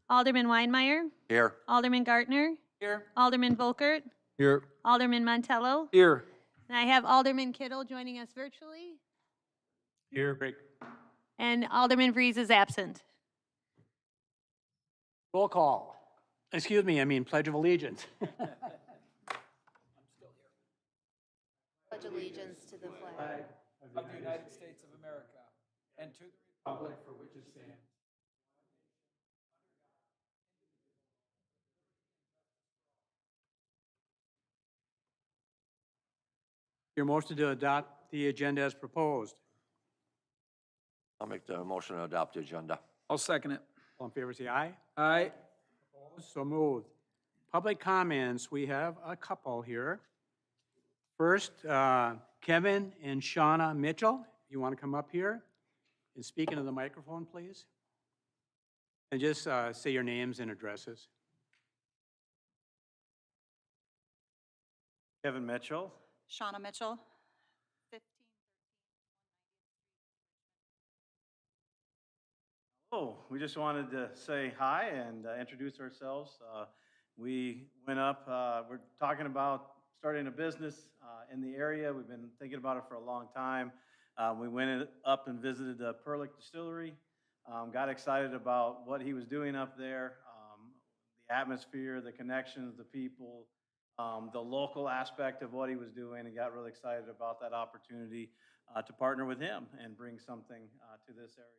Alderman Weinmeier, Here. Alderman Gartner, Here. Alderman Volkert, Here. Alderman Montello, Here. and I have Alderman Kittle joining us virtually, Here. Great. and Alderman Vries is absent. Roll call. Excuse me, I mean Pledge of Allegiance. Pledge allegiance to the flag of the United States of America and to the republic for which it stands. Your motion to adopt the agenda as proposed. I'll make the motion to adopt the agenda. I'll second it. All in favor, say aye. Aye. Opposed? So moved. Public comments, we have a couple here. First, Kevin and Shauna Mitchell, you want to come up here and speak into the microphone, please? And just say your names and addresses. Kevin Mitchell. Shauna Mitchell, 15. Oh, we just wanted to say hi and introduce ourselves. We went up, we're talking about starting a business in the area. We've been thinking about it for a long time. We went up and visited the Perlick Distillery. Got excited about what he was doing up there, the atmosphere, the connections, the people, the local aspect of what he was doing, and got really excited about that opportunity to partner with him and bring something to this area.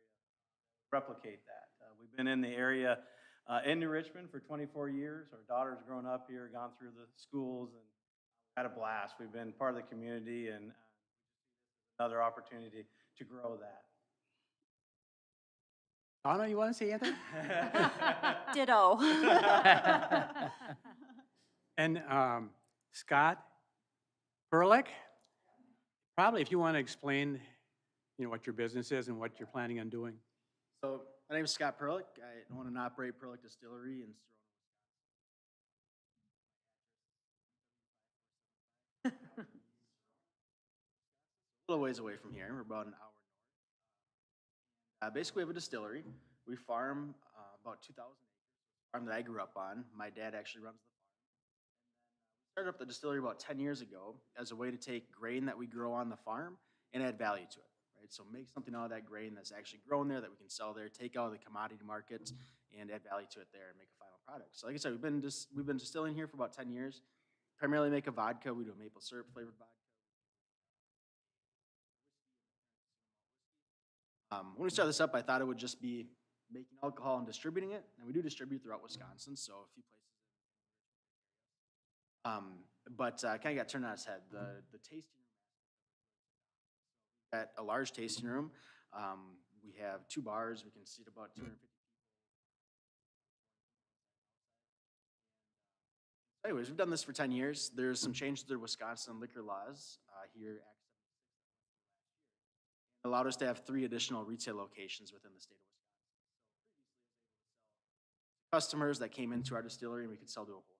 Replicate that. We've been in the area in New Richmond for 24 years. Our daughter's grown up here, gone through the schools, and had a blast. We've been part of the community, and another opportunity to grow that. Shauna, you want to say anything? Ditto. And Scott Perlick, probably if you want to explain, what your business is and what you're planning on doing. So my name is Scott Perlick. I own and operate Perlick Distillery in Sterling. A little ways away from here. We're about an hour north. Basically, we have a distillery. We farm about 2,000 acres. Farm that I grew up on. My dad actually runs the farm. We started up the distillery about 10 years ago as a way to take grain that we grow on the farm and add value to it. So make something out of that grain that's actually grown there that we can sell there, take out of the commodity markets, and add value to it there and make a final product. So like I said, we've been distilling here for about 10 years. Primarily make a vodka. We do a maple syrup flavored vodka. When we started this up, I thought it would just be making alcohol and distributing it, and we do distribute throughout Wisconsin, so a few places. But kind of got turned on its head. The tasting. At a large tasting room. We have 2 bars. We can seat about 250 people. Anyways, we've done this for 10 years. There's some changes to the Wisconsin liquor laws here. It allowed us to have 3 additional retail locations within the state of Wisconsin. Customers that came into our distillery, and we could sell to a wholesale.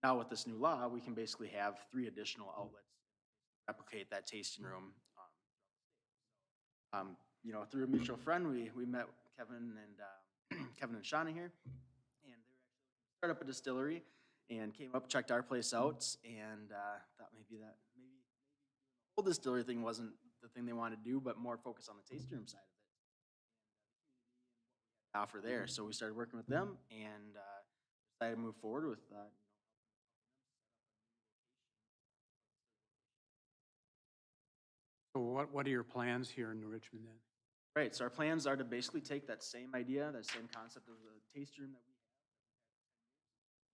Now with this new law, we can basically have 3 additional outlets. Replicate that tasting room. Through a mutual friend, we met Kevin and Shauna here, and they were actually started up a distillery and came up, checked our place out, and thought maybe the whole distillery thing wasn't the thing they wanted to do, but more focus on the tasting room side of it. Offer there, so we started working with them and decided to move forward with. So what are your plans here in New Richmond then? Right, so our plans are to basically take that same idea, that same concept of the tasting room that we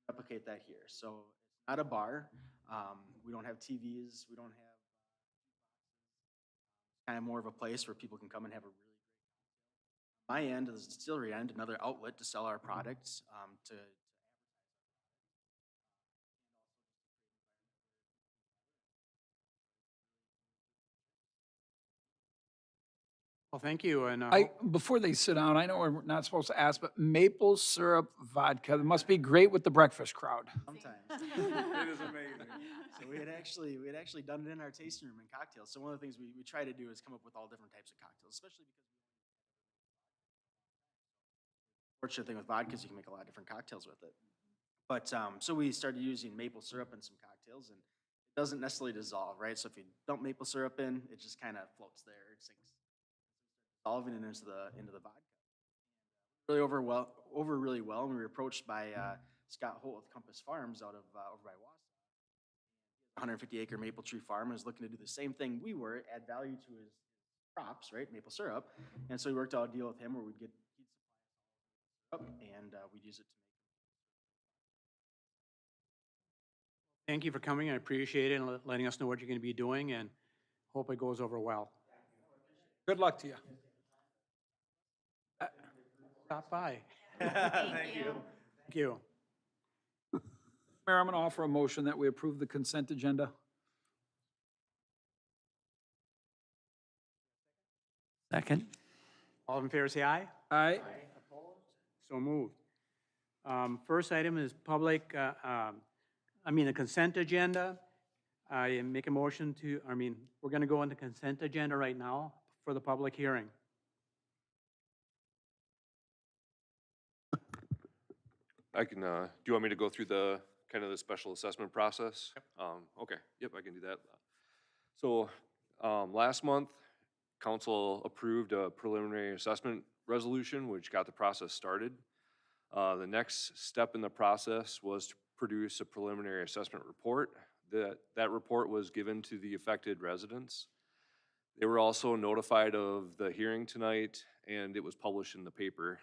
have, replicate that here. So it's not a bar. We don't have TVs. We don't have kind of more of a place where people can come and have a really great cocktail. My end is the distillery end, another outlet to sell our products, to Well, thank you. And Before they sit down, I know we're not supposed to ask, but maple syrup vodka, it must be great with the breakfast crowd. sometimes. It is amazing. So we had actually done it in our tasting room and cocktails. So one of the things we try to do is come up with all different types of cocktails, especially because fortunate thing with vodka is you can make a lot of different cocktails with it. But, so we started using maple syrup in some cocktails, and it doesn't necessarily dissolve, right? So if you dump maple syrup in, it just kind of floats there, it sinks, dissolving it into the vodka. Really over really well, and we were approached by Scott Holt with Compass Farms out of over by Wausau. 150-acre maple tree farm, and was looking to do the same thing we were, add value to his crops, right, maple syrup. And so we worked out a deal with him where he'd supply us and we'd use it to make. Thank you for coming. I appreciate it and letting us know what you're going to be doing, and hope it goes over well. Good luck to you. Stop by. Thank you. Thank you. Mayor, I'm going to offer a motion that we approve the consent agenda. Second. All in favor, say aye. Aye. So moved. First item is the consent agenda. I make a motion to, we're going to go into consent agenda right now for the public hearing. I can, do you want me to go through the, kind of the special assessment process? Okay, yep, I can do that. So, last month, council approved a preliminary assessment resolution, which got the process started. The next step in the process was to produce a preliminary assessment report. That report was given to the affected residents. They were also notified of the hearing tonight, and it was published in the paper.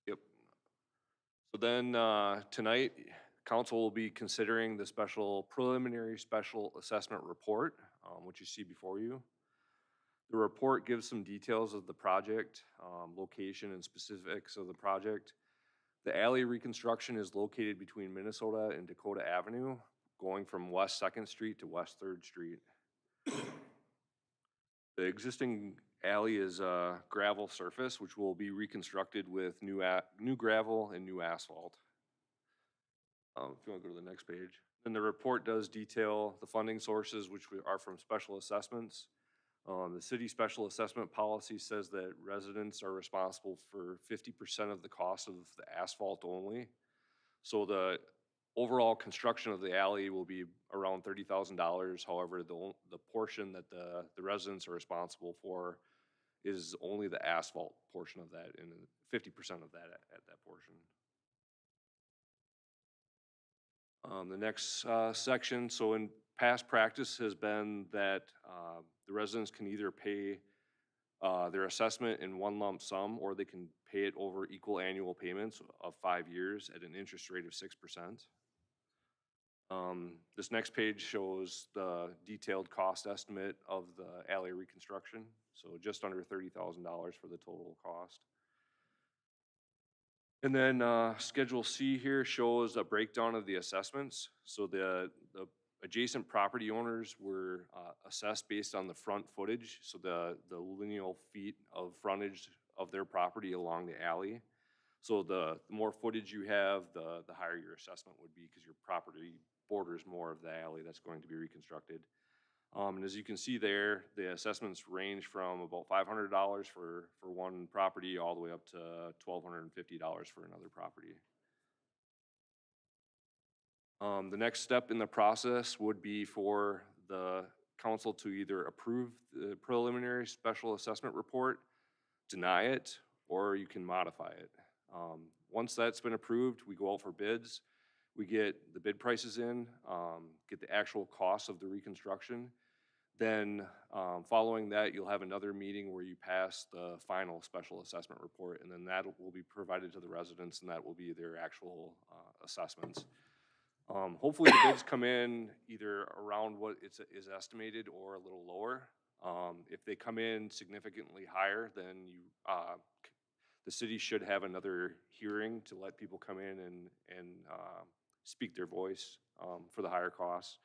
Yep. So then, tonight, council will be considering the preliminary special assessment report, which you see before you. The report gives some details of the project, location and specifics of the project. The alley reconstruction is located between Minnesota and Dakota Avenue, going from West 2nd Street to West 3rd Street. The existing alley is a gravel surface, which will be reconstructed with new gravel and new asphalt. If you want to go to the next page. Then the report does detail the funding sources, which are from special assessments. The city special assessment policy says that residents are responsible for 50% of the cost of the asphalt only. So the overall construction of the alley will be around $30,000. However, the portion that the residents are responsible for is only the asphalt portion of that, and 50% of that at that portion. The next section, so in past practice has been that the residents can either pay their assessment in one lump sum, or they can pay it over equal annual payments of 5 years at an interest rate of 6%. This next page shows the detailed cost estimate of the alley reconstruction, so just under $30,000 for the total cost. And then Schedule C here shows a breakdown of the assessments. So the adjacent property owners were assessed based on the front footage, so the lineal feet of frontage of their property along the alley. So the more footage you have, the higher your assessment would be, because your property borders more of the alley that's going to be reconstructed. And as you can see there, the assessments range from about $500 for one property all the way up to $1,250 for another property. The next step in the process would be for the council to either approve the preliminary special assessment report, deny it, or you can modify it. Once that's been approved, we go out for bids. We get the bid prices in, get the actual cost of the reconstruction. Then following that, you'll have another meeting where you pass the final special assessment report, and then that will be provided to the residents, and that will be their actual assessments. Hopefully the bids come in either around what is estimated or a little lower. If they come in significantly higher, then the city should have another hearing to let people come in and speak their voice for the higher costs.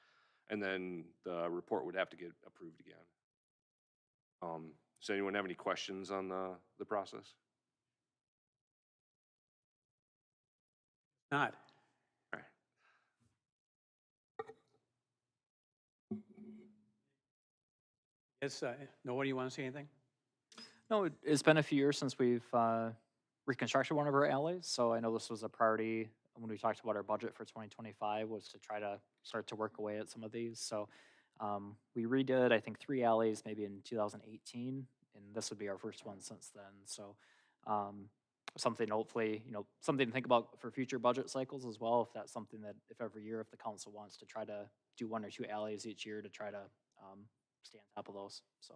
And then the report would have to get approved again. Does anyone have any questions on the process? Not. All right. Yes, nobody want to say anything? No, it's been a few years since we've reconstructed one of our alleys, so I know this was a priority when we talked about our budget for 2025 was to try to start to work away at some of these. So we redid, I think, 3 alleys maybe in 2018, and this would be our first one since then. So something hopefully, something to think about for future budget cycles as well, if that's something that if every year if the council wants to try to do 1 or 2 alleys each year to try to stay on top of those, so.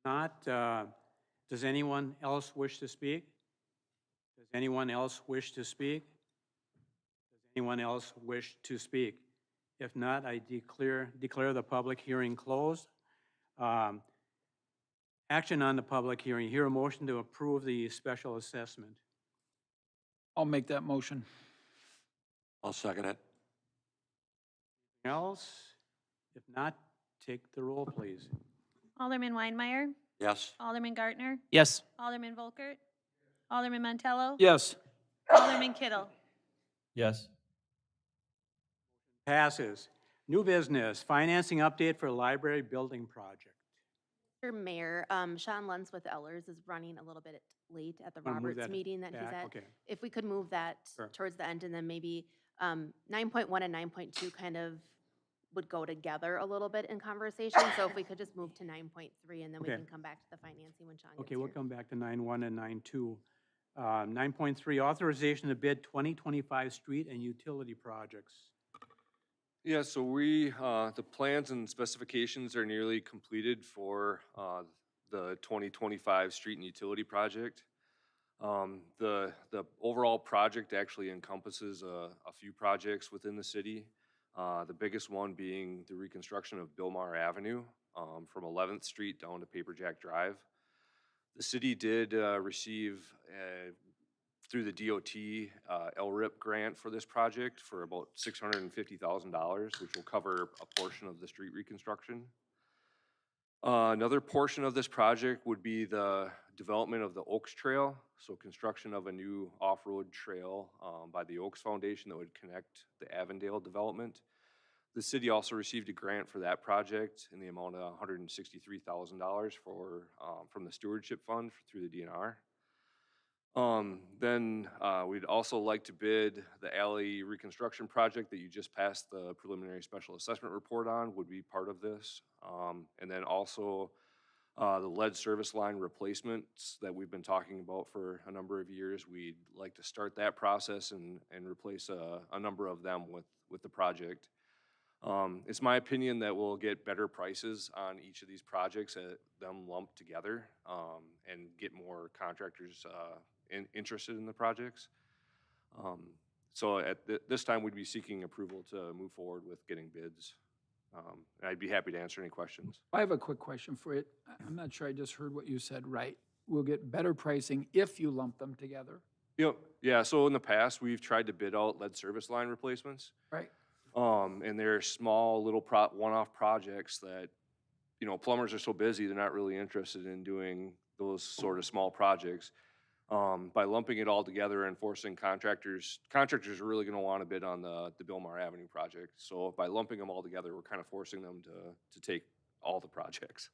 Not, does anyone else wish to speak? Does anyone else wish to speak? Does anyone else wish to speak? If not, I declare the public hearing closed. Action on the public hearing. Hear a motion to approve the special assessment. I'll make that motion. I'll second it. Else? If not, take the roll, please. Alderman Weinmeier, Yes. Alderman Gartner, Yes. Alderman Volkert, Alderman Montello, Yes. Alderman Kittle. Yes. Passes. New business, financing update for library building project. Mr. Mayor, Sean Lentz with Ellers is running a little bit late at the Wanna move Roberts that meeting that he's back? at. Okay. If we could move that Sure. towards the end, and then maybe 9.1 and 9.2 kind of would go together a little bit in conversation. So if we could just move to 9.3, and then we Okay. can come back to the financing when Sean gets Okay, here. we'll come back to 9.1 and 9.2. 9.3, authorization to bid 2025 street and utility projects. Yeah, so we, the plans and specifications are nearly completed for the 2025 street and utility project. The overall project actually encompasses a few projects within the city. The biggest one being the reconstruction of Bilmar Avenue from 11th Street down to Paperjack Drive. The city did receive through the DOT LRIP grant for this project for about $650,000, which will cover a portion of the street reconstruction. Another portion of this project would be the development of the Oaks Trail, so construction of a new off-road trail by the Oaks Foundation that would connect the Avondale development. The city also received a grant for that project in the amount of $163,000 from the Stewardship Fund through the DNR. Then we'd also like to bid the alley reconstruction project that you just passed the preliminary special assessment report on would be part of this. And then also the lead service line replacements that we've been talking about for a number of years. We'd like to start that process and replace a number of them with the project. It's my opinion that we'll get better prices on each of these projects at them lumped together and get more contractors interested in the projects. So at this time, we'd be seeking approval to move forward with getting bids. And I'd be happy to answer any questions. I have a quick question for you. I'm not sure I just heard what you said right. We'll get better pricing if you lump them together, Yep. Yeah, so in the past, we've tried to bid out lead service line replacements. right? And they're small little one-off projects that, plumbers are so busy, they're not really interested in doing those sort of small projects. By lumping it all together and forcing contractors are really gonna wanna bid on the Bilmar Avenue project. So by lumping them all together, we're kind of forcing them to take all the projects.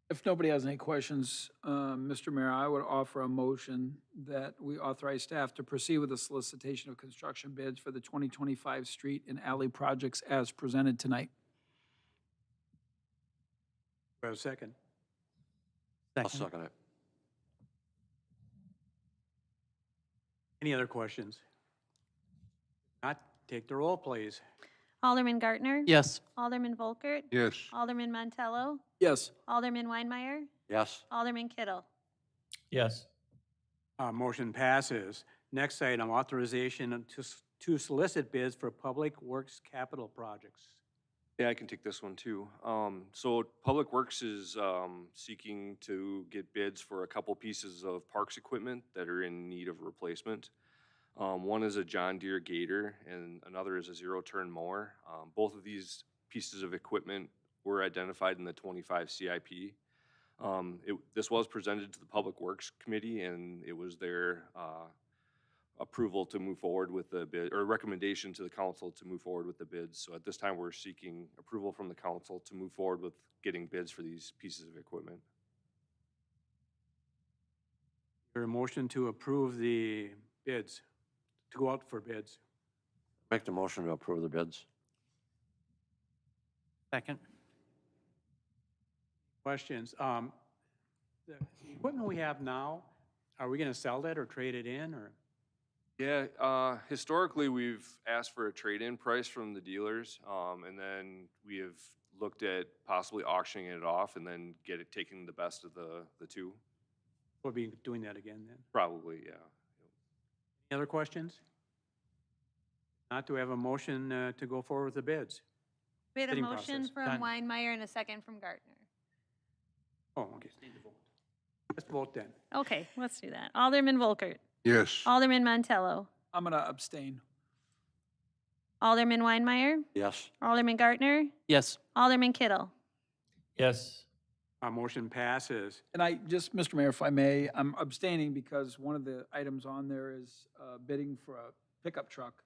If nobody has any questions, Mr. Mayor, I would offer a motion that we authorize staff to proceed with the solicitation of construction bids for the 2025 street and alley projects as presented tonight. Do I have a second? I'll second it. Any other questions? Not, take the roll, please. Alderman Gartner. Yes. Alderman Volkert, Yes. Alderman Montello, Yes. Alderman Weinmeier, Yes. Alderman Kittle. Yes. Motion passes. Next item, authorization to solicit bids for public works capital projects. Yeah, I can take this one too. So Public Works is seeking to get bids for a couple pieces of parks equipment that are in need of replacement. One is a John Deere Gator and another is a zero-turn mower. Both of these pieces of equipment were identified in the 25 CIP. This was presented to the Public Works Committee and it was their approval to move forward with the bid, or recommendation to the council to move forward with the bids. So at this time, we're seeking approval from the council to move forward with getting bids for these pieces of equipment. Your motion to approve the bids, to go out for bids. Make the motion to approve the bids. Second. Questions? The equipment we have now, are we going to sell that or trade it in, or? Yeah, historically, we've asked for a trade-in price from the dealers, and then we have looked at possibly auctioning it off and then taking the best of the two. We'll be doing that again then. Probably, yeah. Any other questions? Not, do we have a motion to go forward with the bids? We had a Bidding motion process. from Done. Weinmeier and a second from Gartner. Oh, okay. Let's vote then. Okay, let's do that. Alderman Volkert. Yes. Alderman Montello. I'm going to abstain. Alderman Weinmeier. Yes. Alderman Gartner. Yes. Alderman Kittle. Yes. Motion passes. And I just, Mr. Mayor, if I may, I'm abstaining because one of the items on there is bidding for a pickup truck,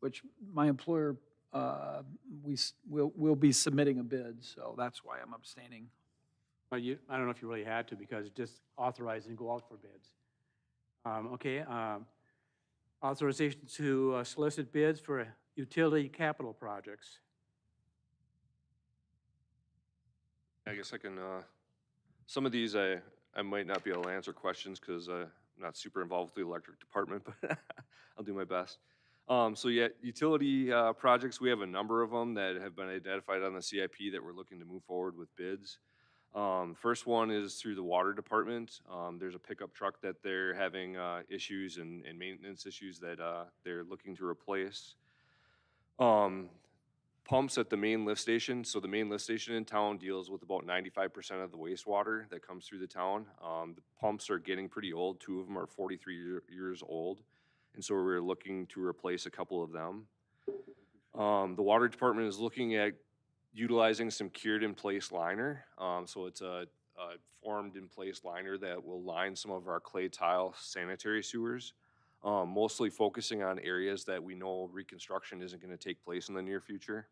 which my employer, we'll be submitting a bid, so that's why I'm abstaining. Well, I don't know if you really had to, because just authorize and go out for bids. Okay, authorization to solicit bids for utility capital projects. I guess I can, some of these I might not be able to answer questions because I'm not super involved with the electric department, but I'll do my best. So yeah, utility projects, we have a number of them that have been identified on the CIP that we're looking to move forward with bids. First one is through the water department. There's a pickup truck that they're having issues and maintenance issues that they're looking to replace. Pumps at the main lift station. So the main lift station in town deals with about 95% of the wastewater that comes through the town. The pumps are getting pretty old. 2 of them are 43 years old. And so we're looking to replace a couple of them. The water department is looking at utilizing some cured in place liner. So it's a formed in place liner that will line some of our clay tile sanitary sewers. Mostly focusing on areas that we know reconstruction isn't going to take place in the near future.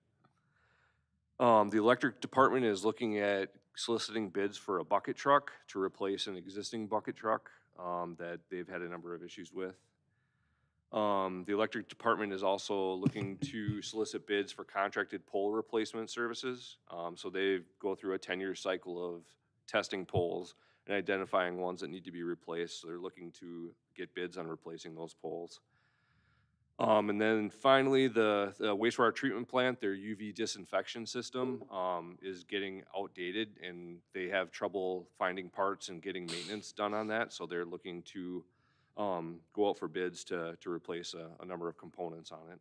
The electric department is looking at soliciting bids for a bucket truck to replace an existing bucket truck that they've had a number of issues with. The electric department is also looking to solicit bids for contracted pole replacement services. So they go through a 10-year cycle of testing poles and identifying ones that need to be replaced. So they're looking to get bids on replacing those poles. And then finally, the wastewater treatment plant, their UV disinfection system is getting outdated and they have trouble finding parts and getting maintenance done on that. So they're looking to go out for bids to replace a number of components on it.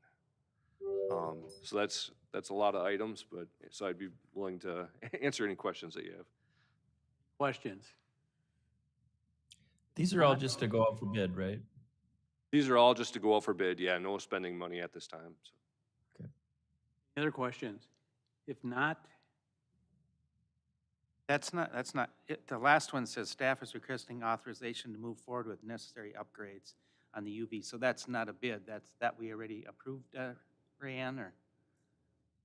So that's a lot of items, but so I'd be willing to answer any questions that you have. Questions? These are all just to go out for bid, right? These are all just to go out for bid. Yeah, no spending money at this time. So. Any other questions? If not, That's not, the last one says staff is requesting authorization to move forward with necessary upgrades on the UV. So that's not a bid, that we already approved, Rayanne, or?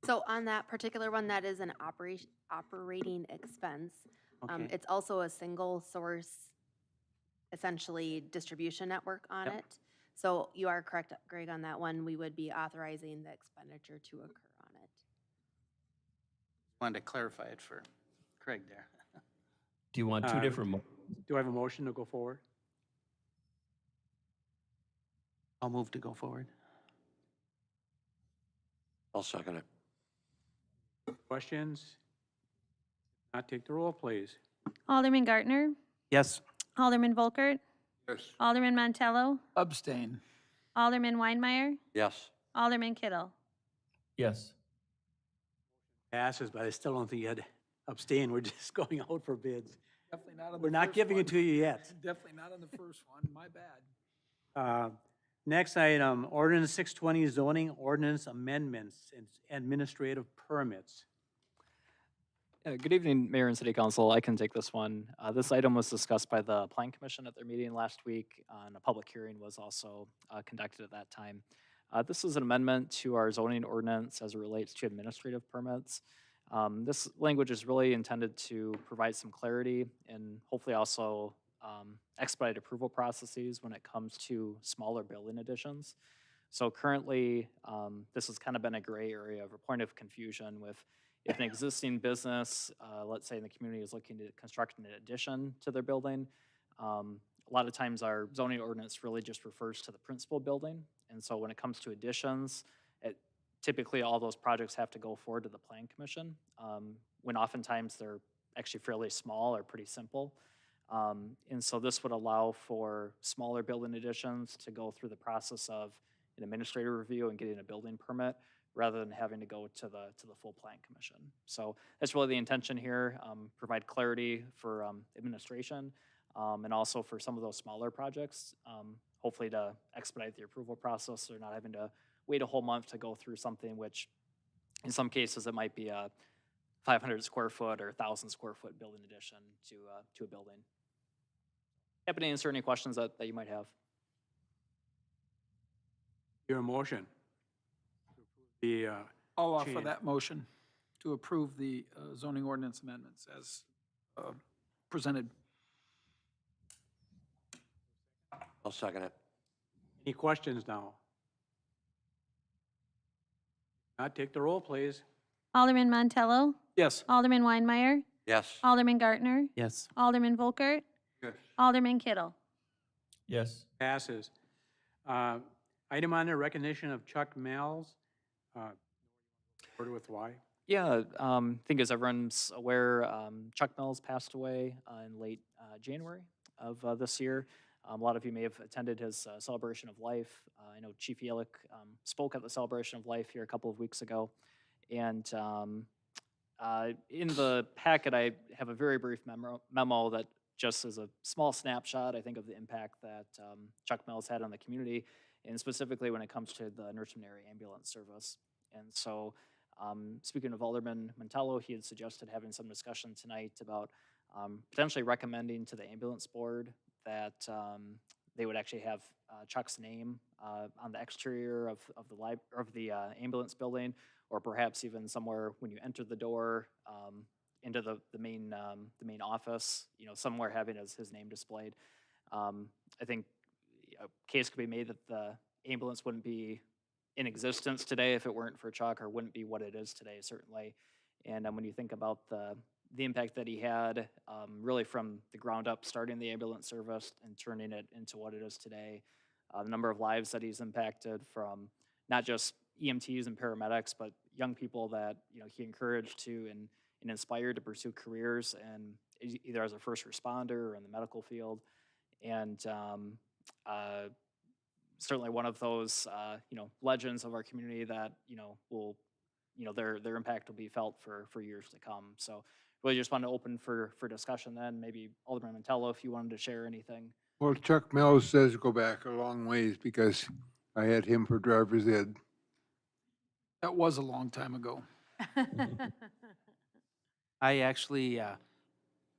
So on that particular one, that is an operating expense. Okay. It's also a single source, essentially distribution network on Yep. it. So you are correct, Greg, on that one. We would be authorizing the expenditure to occur on it. Wanted to clarify it for Craig there. Do you want two different? do I have a motion to go forward? I'll move to go forward. I'll second it. Questions? Not, take the roll, please. Alderman Gartner. Yes. Alderman Volkert. Yes. Alderman Montello. Abstain. Alderman Weinmeier. Yes. Alderman Kittle. Yes. Passes, but I still don't think you had to abstain. We're just going out for bids. Definitely not on the We're not first giving one. it to you yet. Definitely not on the first one, my bad. Next item, ordinance 620 zoning ordinance amendments and administrative permits. Good evening, Mayor and City Council. I can take this one. This item was discussed by the Plan Commission at their meeting last week, and a public hearing was also conducted at that time. This is an amendment to our zoning ordinance as it relates to administrative permits. This language is really intended to provide some clarity and hopefully also expedite approval processes when it comes to smaller building additions. So currently, this has kind of been a gray area of a point of confusion with if an existing business, let's say in the community, is looking to construct an addition to their building. A lot of times our zoning ordinance really just refers to the principal building. And so when it comes to additions, typically all those projects have to go forward to the Plan Commission, when oftentimes they're actually fairly small or pretty simple. And so this would allow for smaller building additions to go through the process of an administrative review and getting a building permit rather than having to go to the full Plan Commission. So that's really the intention here, provide clarity for administration and also for some of those smaller projects, hopefully to expedite the approval process. They're not having to wait a whole month to go through something which in some cases it might be a 500 square foot or 1,000 square foot building addition to a building. Happy to answer any questions that you might have. Your motion. The, I'll offer Change. that motion to approve the zoning ordinance amendments as presented. I'll second it. any questions now? Not take the roll, please. Alderman Montello, Yes. Alderman Weinmeier, Yes. Alderman Gartner, Yes. Alderman Volkert, Yes. Alderman Kittle. Yes. Passes. Item on the recognition of Chuck Mehls. Order with why? Yeah, I think as everyone's aware, Chuck Mehls passed away in late January of this year. A lot of you may have attended his celebration of life. I know Chief Yelich spoke at the celebration of life here a couple of weeks ago. And in the packet, I have a very brief memo that just is a small snapshot, I think, of the impact that Chuck Mehls had on the community, and specifically when it comes to the Nurseman Area Ambulance Service. And so, speaking of Alderman Montello, he had suggested having some discussion tonight about potentially recommending to the ambulance board that they would actually have Chuck's name on the exterior of the ambulance building, or perhaps even somewhere when you enter the door into the main office, somewhere having his name displayed. I think a case could be made that the ambulance wouldn't be in existence today if it weren't for Chuck, or wouldn't be what it is today, certainly. And when you think about the impact that he had, really from the ground up, starting the ambulance service and turning it into what it is today, the number of lives that he's impacted from not just EMTs and paramedics, but young people that he encouraged to and inspired to pursue careers, and either as a first responder or in the medical field. And certainly one of those legends of our community that will their impact will be felt for years to come. So really just wanted to open for discussion then. Maybe Alderman Montello, if you wanted to share anything. Well, Chuck Mehls does go back a long ways because I had him for driver's ed. That was a long time ago. I actually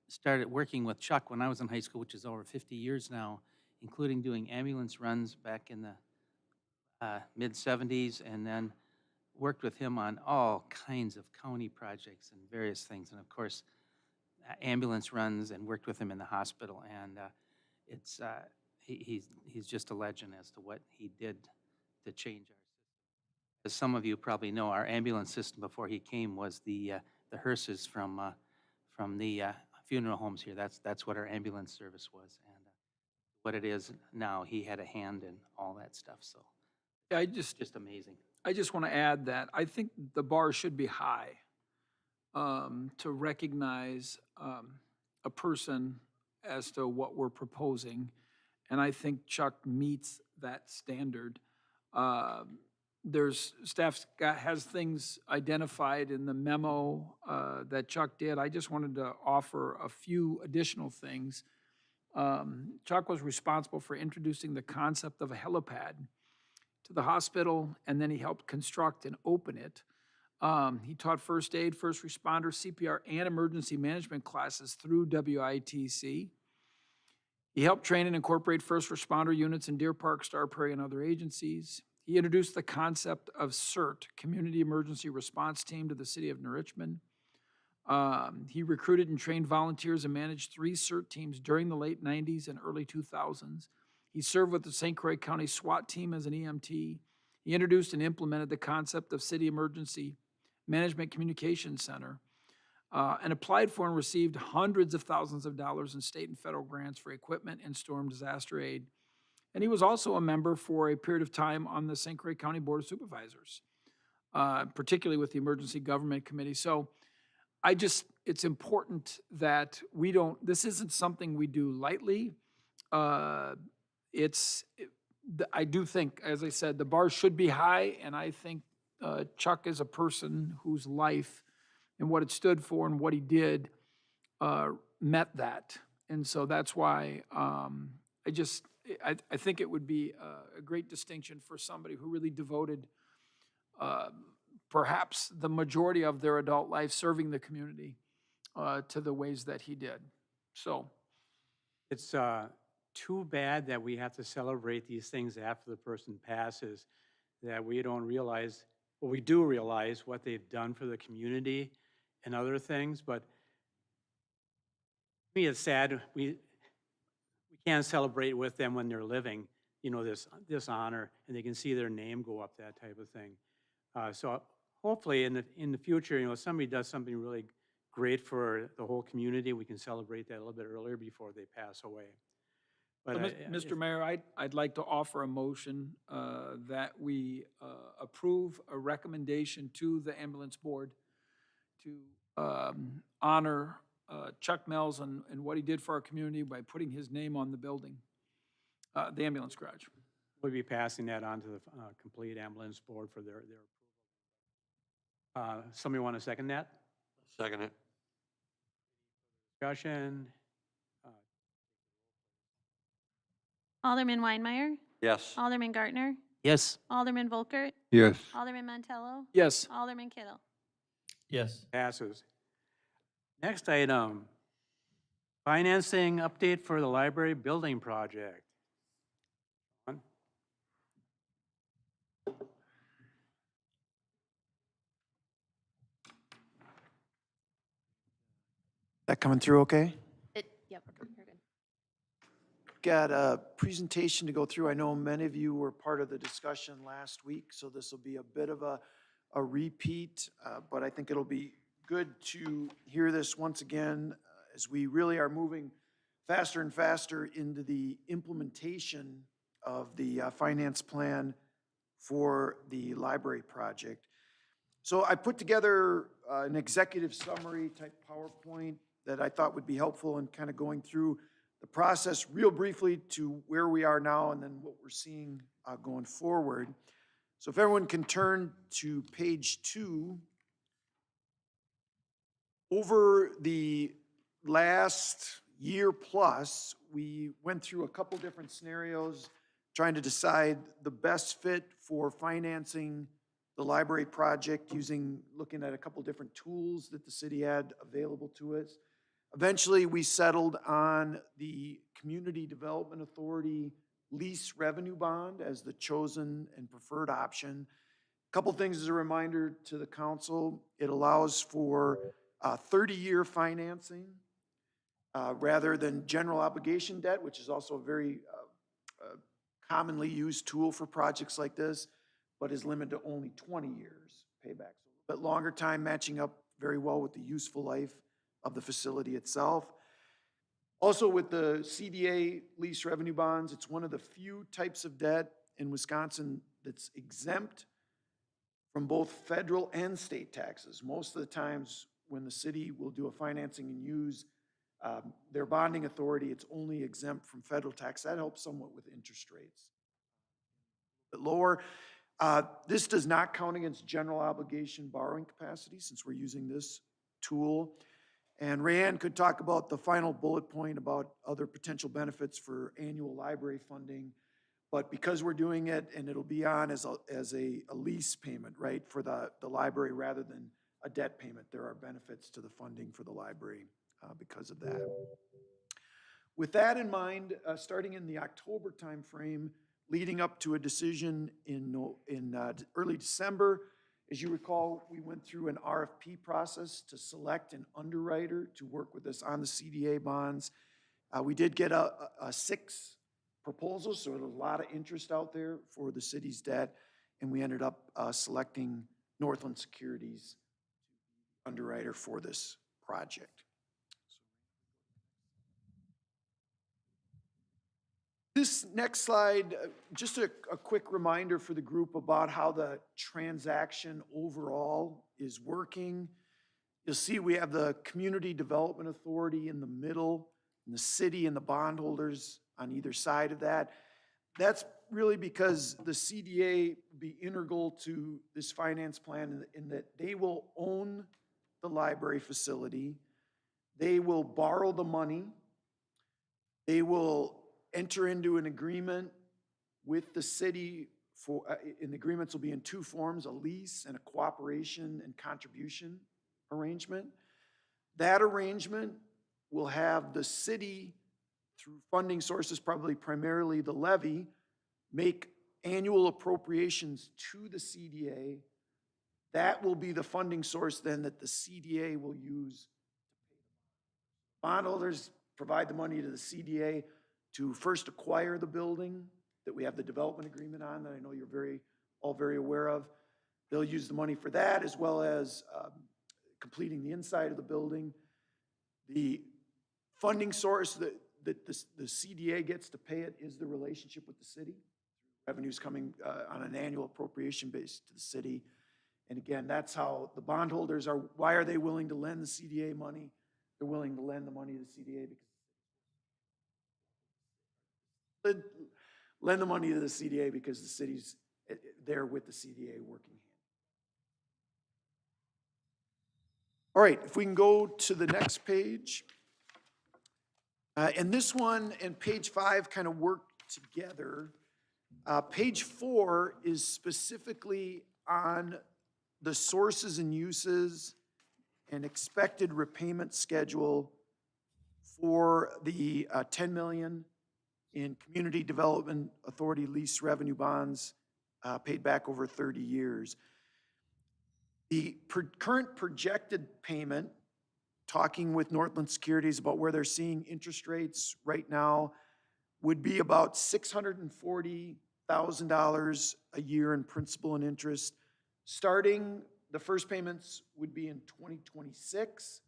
started working with Chuck when I was in high school, which is over 50 years now, including doing ambulance runs back in the mid-'70s, and then worked with him on all kinds of county projects and various things, and of course, ambulance runs, and worked with him in the hospital. And he's just a legend as to what he did to change our system. As some of you probably know, our ambulance system before he came was the hearses from the funeral homes here. That's what our ambulance service was, and what it is now. He had a hand in all that stuff, so I just amazing. I just want to add that I think the bar should be high to recognize a person as to what we're proposing, and I think Chuck meets that standard. Staff has things identified in the memo that Chuck did. I just wanted to offer a few additional things. Chuck was responsible for introducing the concept of a helipad to the hospital, and then he helped construct and open it. He taught first aid, first responder, CPR, and emergency management classes through WITC. He helped train and incorporate first responder units in Deer Park, Star Prairie, and other agencies. He introduced the concept of CERT, Community Emergency Response Team, to the city of New Richmond. He recruited and trained volunteers and managed 3 CERT teams during the late 90s and early 2000s. He served with the St. Croix County SWAT team as an EMT. He introduced and implemented the concept of City Emergency Management Communications Center, and applied for and received hundreds of thousands of dollars in state and federal grants for equipment and storm disaster aid. And he was also a member for a period of time on the St. Croix County Board of Supervisors, particularly with the Emergency Government Committee. So it's important that this isn't something we do lightly. I do think, as I said, the bar should be high, and I think Chuck is a person whose life and what it stood for and what he did met that. And so that's why I think it would be a great distinction for somebody who really devoted perhaps the majority of their adult life serving the community to the ways that he did. So It's too bad that we have to celebrate these things after the person passes, that we don't realize, well, we do realize what they've done for the community and other things, but to me, it's sad we can't celebrate with them when they're living, this honor, and they can see their name go up, that type of thing. So hopefully in the future, if somebody does something really great for the whole community, we can celebrate that a little bit earlier before they pass away. But Mr. Mayor, I'd like to offer a motion that we approve a recommendation to the ambulance board to honor Chuck Mehls and what he did for our community by putting his name on the building, the ambulance garage. we'll be passing that on to the complete ambulance board for their approval. Somebody want to second that? Second it. Discussion? Alderman Weinmeier, Yes. Alderman Gartner, Yes. Alderman Volkert, Yes. Alderman Montello, Yes. Alderman Kittle. Yes. Passes. Next item, financing update for the library building project. That coming through okay? Yep, you're good. Got a presentation to go through. I know many of you were part of the discussion last week, so this will be a bit of a repeat, but I think it'll be good to hear this once again as we really are moving faster and faster into the implementation of the finance plan for the library project. So I put together an executive summary type PowerPoint that I thought would be helpful in kind of going through the process real briefly to where we are now and then what we're seeing going forward. So if everyone can turn to page 2. Over the last year plus, we went through a couple different scenarios trying to decide the best fit for financing the library project looking at a couple different tools that the city had available to us. Eventually, we settled on the Community Development Authority lease revenue bond as the chosen and preferred option. A couple things as a reminder to the council. It allows for 30-year financing rather than general obligation debt, which is also a very commonly used tool for projects like this, but is limited to only 20 years payback. So a bit longer time, matching up very well with the useful life of the facility itself. Also with the CDA lease revenue bonds, it's one of the few types of debt in Wisconsin that's exempt from both federal and state taxes. Most of the times when the city will do a financing and use their bonding authority, it's only exempt from federal tax. That helps somewhat with interest rates. But lower, this does not count against general obligation borrowing capacity since we're using this tool. And Rayanne could talk about the final bullet point about other potential benefits for annual library funding. But because we're doing it, and it'll be on as a lease payment, right, for the library rather than a debt payment, there are benefits to the funding for the library because of that. With that in mind, starting in the October timeframe, leading up to a decision in early December, as you recall, we went through an RFP process to select an underwriter to work with us on the CDA bonds. We did get a 6 proposals, so there was a lot of interest out there for the city's debt, and we ended up selecting Northland Securities underwriter for this project. This next slide, just a quick reminder for the group about how the transaction overall is working. You'll see we have the Community Development Authority in the middle, and the city and the bondholders on either side of that. That's really because the CDA will be integral to this finance plan in that they will own the library facility. They will borrow the money. They will enter into an agreement with the city for, and the agreements will be in 2 forms, a lease and a cooperation and contribution arrangement. That arrangement will have the city, through funding sources, probably primarily the levy, make annual appropriations to the CDA. That will be the funding source then that the CDA will use. Bondholders provide the money to the CDA to first acquire the building that we have the development agreement on that I know you're all very aware of. They'll use the money for that as well as completing the inside of the building. The funding source that the CDA gets to pay it is the relationship with the city. Revenues coming on an annual appropriation base to the city. And again, that's how the bondholders are, why are they willing to lend the CDA money? They're willing to lend the money to the CDA because lend the money to the CDA because the city's there with the CDA working hand. All right, if we can go to the next page. And this one and page 5 kind of work together. Page 4 is specifically on the sources and uses and expected repayment schedule for the $10 million in Community Development Authority lease revenue bonds paid back over 30 years. The current projected payment, talking with Northland Securities about where they're seeing interest rates right now, would be about $640,000 a year in principal and interest. Starting, the first payments would be in 2026,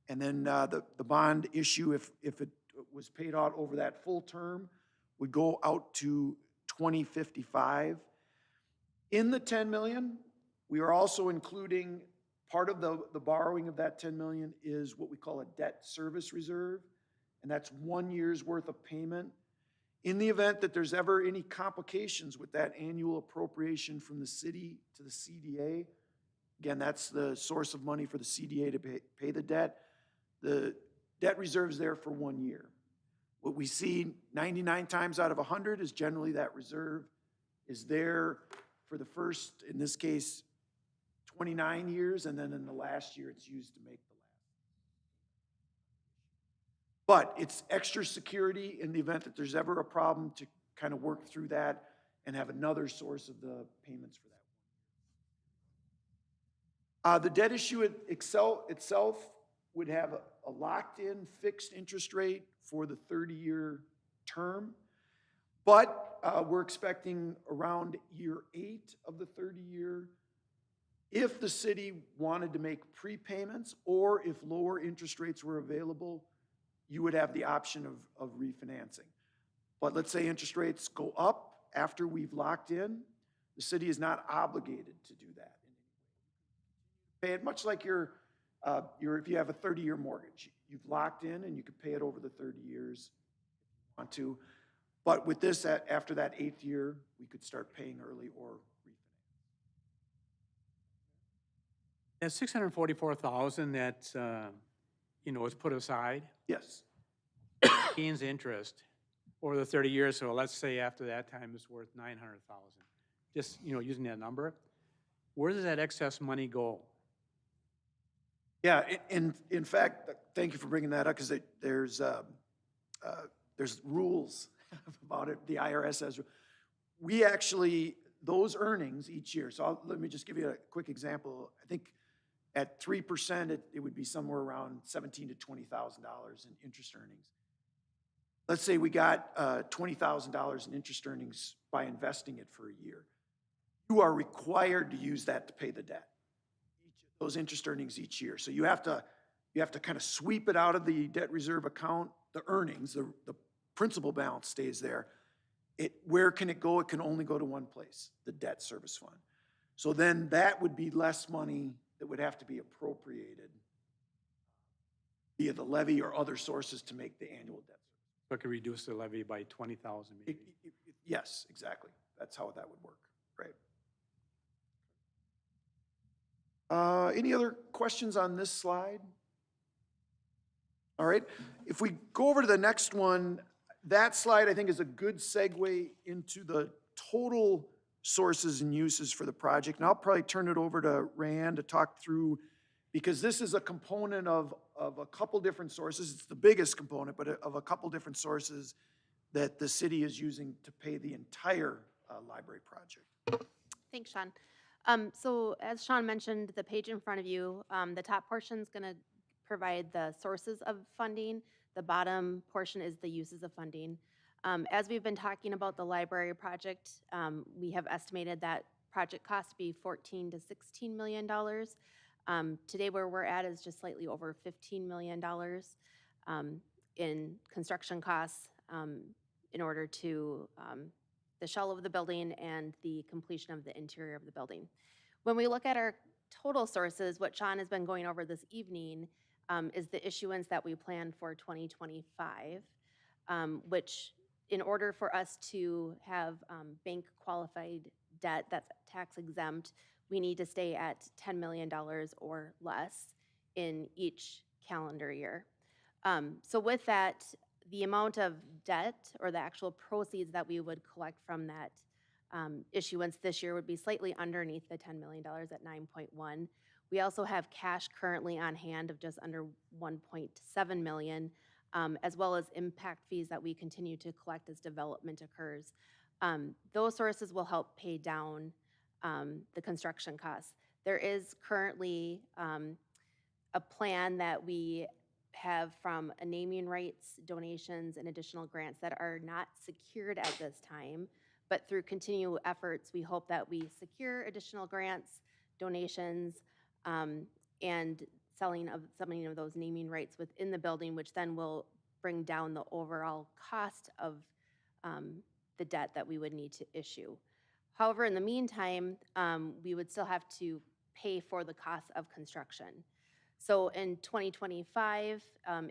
and then the bond issue, if it was paid out over that full term, would go out to 2055. In the 10 million, we are also including part of the borrowing of that 10 million is what we call a debt service reserve, and that's 1 year's worth of payment. In the event that there's ever any complications with that annual appropriation from the city to the CDA, again, that's the source of money for the CDA to pay the debt. The debt reserve is there for 1 year. What we see 99 times out of 100 is generally that reserve is there for the first, in this case, 29 years, and then in the last year it's used to make the last. But it's extra security in the event that there's ever a problem to kind of work through that and have another source of the payments for that. The debt issue itself would have a locked-in fixed interest rate for the 30-year term, but we're expecting around year 8 of the 30-year. If the city wanted to make prepayments or if lower interest rates were available, you would have the option of refinancing. But let's say interest rates go up after we've locked in, the city is not obligated to do that. Pay it much like if you have a 30-year mortgage. You've locked in and you could pay it over the 30 years if you want to. But with this, after that 8th year, we could start paying early or refinance. That $644,000 that, is put aside, Yes. gains interest, over the 30 years, so let's say after that time it's worth 900,000. Just, using that number, where does that excess money go? Yeah, in fact, thank you for bringing that up, because there's rules about it. The IRS has, we actually, those earnings each year, so let me just give you a quick example. I think at 3%, it would be somewhere around $17,000 to $20,000 in interest earnings. Let's say we got $20,000 in interest earnings by investing it for a year. You are required to use that to pay the debt, those interest earnings each year. So you have to kind of sweep it out of the debt reserve account, the earnings, the principal balance stays there. Where can it go? It can only go to one place, the debt service fund. So then that would be less money that would have to be appropriated via the levy or other sources to make the annual debt. So it could reduce the levy by 20,000 maybe. Yes, exactly. That's how that would work, right? Any other questions on this slide? All right, if we go over to the next one, that slide I think is a good segue into the total sources and uses for the project. And I'll probably turn it over to Rayanne to talk through, because this is a component of a couple different sources. It's the biggest component, but of a couple different sources that the city is using to pay the entire library project. Thanks, Sean. So as Sean mentioned, the page in front of you, the top portion is going to provide the sources of funding. The bottom portion is the uses of funding. As we've been talking about the library project, we have estimated that project cost to be $14 to $16 million. Today where we're at is just slightly over $15 million in construction costs in order to the shell of the building and the completion of the interior of the building. When we look at our total sources, what Sean has been going over this evening is the issuance that we plan for 2025, which in order for us to have bank qualified debt that's tax exempt, we need to stay at $10 million or less in each calendar year. So with that, the amount of debt or the actual proceeds that we would collect from that issuance this year would be slightly underneath the $10 million at 9.1. We also have cash currently on hand of just under 1.7 million, as well as impact fees that we continue to collect as development occurs. Those sources will help pay down the construction costs. There is currently a plan that we have from a naming rights, donations, and additional grants that are not secured at this time, but through continual efforts, we hope that we secure additional grants, donations, and selling of those naming rights within the building, which then will bring down the overall cost of the debt that we would need to issue. However, in the meantime, we would still have to pay for the cost of construction. So in 2025,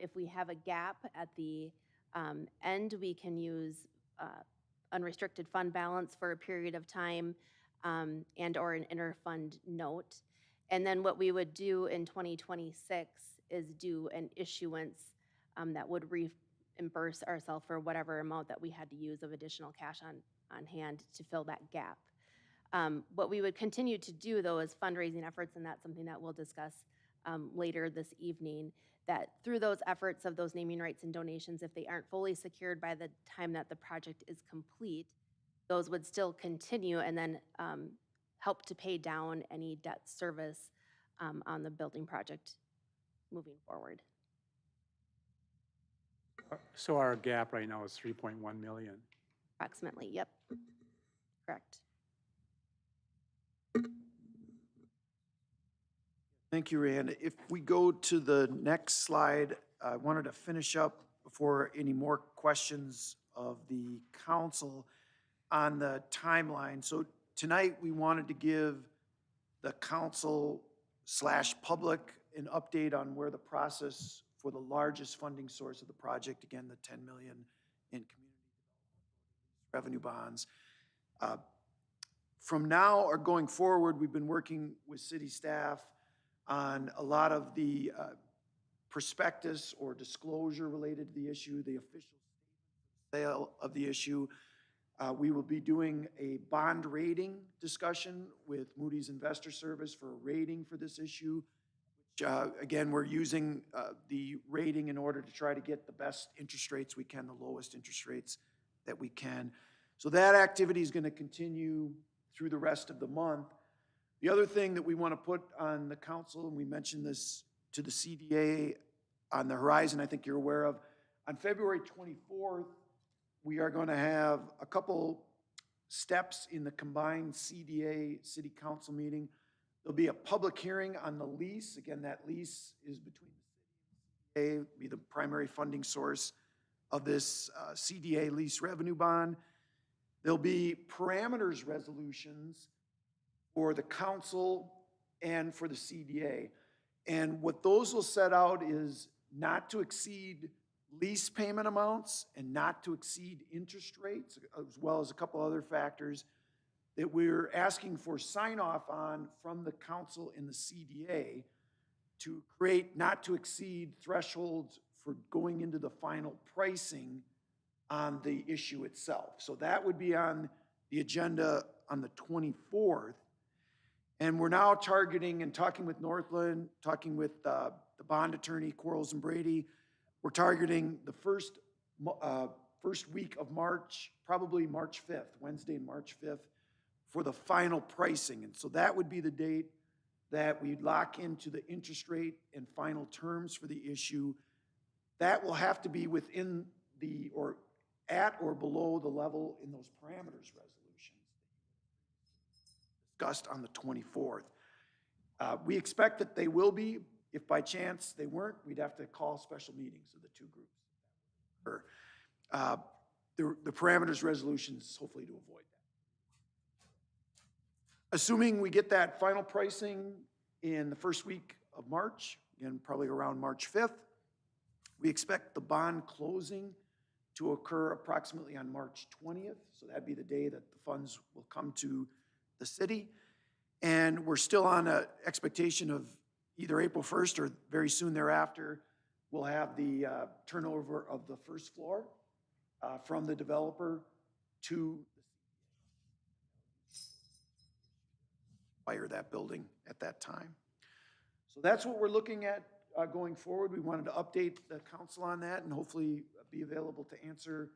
if we have a gap at the end, we can use unrestricted fund balance for a period of time and or an interfund note. And then what we would do in 2026 is do an issuance that would reimburse ourselves for whatever amount that we had to use of additional cash on hand to fill that gap. What we would continue to do, though, is fundraising efforts, and that's something that we'll discuss later this evening, that through those efforts of those naming rights and donations, if they aren't fully secured by the time that the project is complete, those would still continue and then help to pay down any debt service on the building project moving forward. So our gap right now is 3.1 million. Approximately, yep, correct. Thank you, Rand. If we go to the next slide, I wanted to finish up before any more questions of the council on the timeline. So tonight, we wanted to give the council / public an update on where the process for the largest funding source of the project, again, the 10 million in community revenue bonds. From now or going forward, we've been working with city staff on a lot of the prospectus or disclosure related to the issue, the official sale of the issue. We will be doing a bond rating discussion with Moody's Investor Service for a rating for this issue. Again, we're using the rating in order to try to get the best interest rates we can, the lowest interest rates that we can. So that activity is going to continue through the rest of the month. The other thing that we want to put on the council, and we mentioned this to the CDA on the horizon, I think you're aware of, on February 24th, we are going to have a couple steps in the combined CDA City Council meeting. There'll be a public hearing on the lease. Again, that lease is between the CDA, be the primary funding source of this CDA lease revenue bond. There'll be parameters resolutions for the council and for the CDA. And what those will set out is not to exceed lease payment amounts and not to exceed interest rates, as well as a couple other factors that we're asking for sign off on from the council and the CDA to create not to exceed thresholds for going into the final pricing on the issue itself. So that would be on the agenda on the 24th. And we're now targeting and talking with Northland, talking with the bond attorney, Quarles and Brady. We're targeting the first week of March, probably March 5th, Wednesday, March 5th, for the final pricing. And so that would be the date that we lock into the interest rate and final terms for the issue. That will have to be within the, or at or below the level in those parameters resolutions discussed on the 24th. We expect that they will be. If by chance they weren't, we'd have to call special meetings of the two groups. The parameters resolutions, hopefully to avoid that. Assuming we get that final pricing in the first week of March, again, probably around March 5th, we expect the bond closing to occur approximately on March 20th. So that'd be the day that the funds will come to the city. And we're still on an expectation of either April 1st or very soon thereafter, we'll have the turnover of the first floor from the developer to fire that building at that time. So that's what we're looking at going forward. We wanted to update the council on that and hopefully be available to answer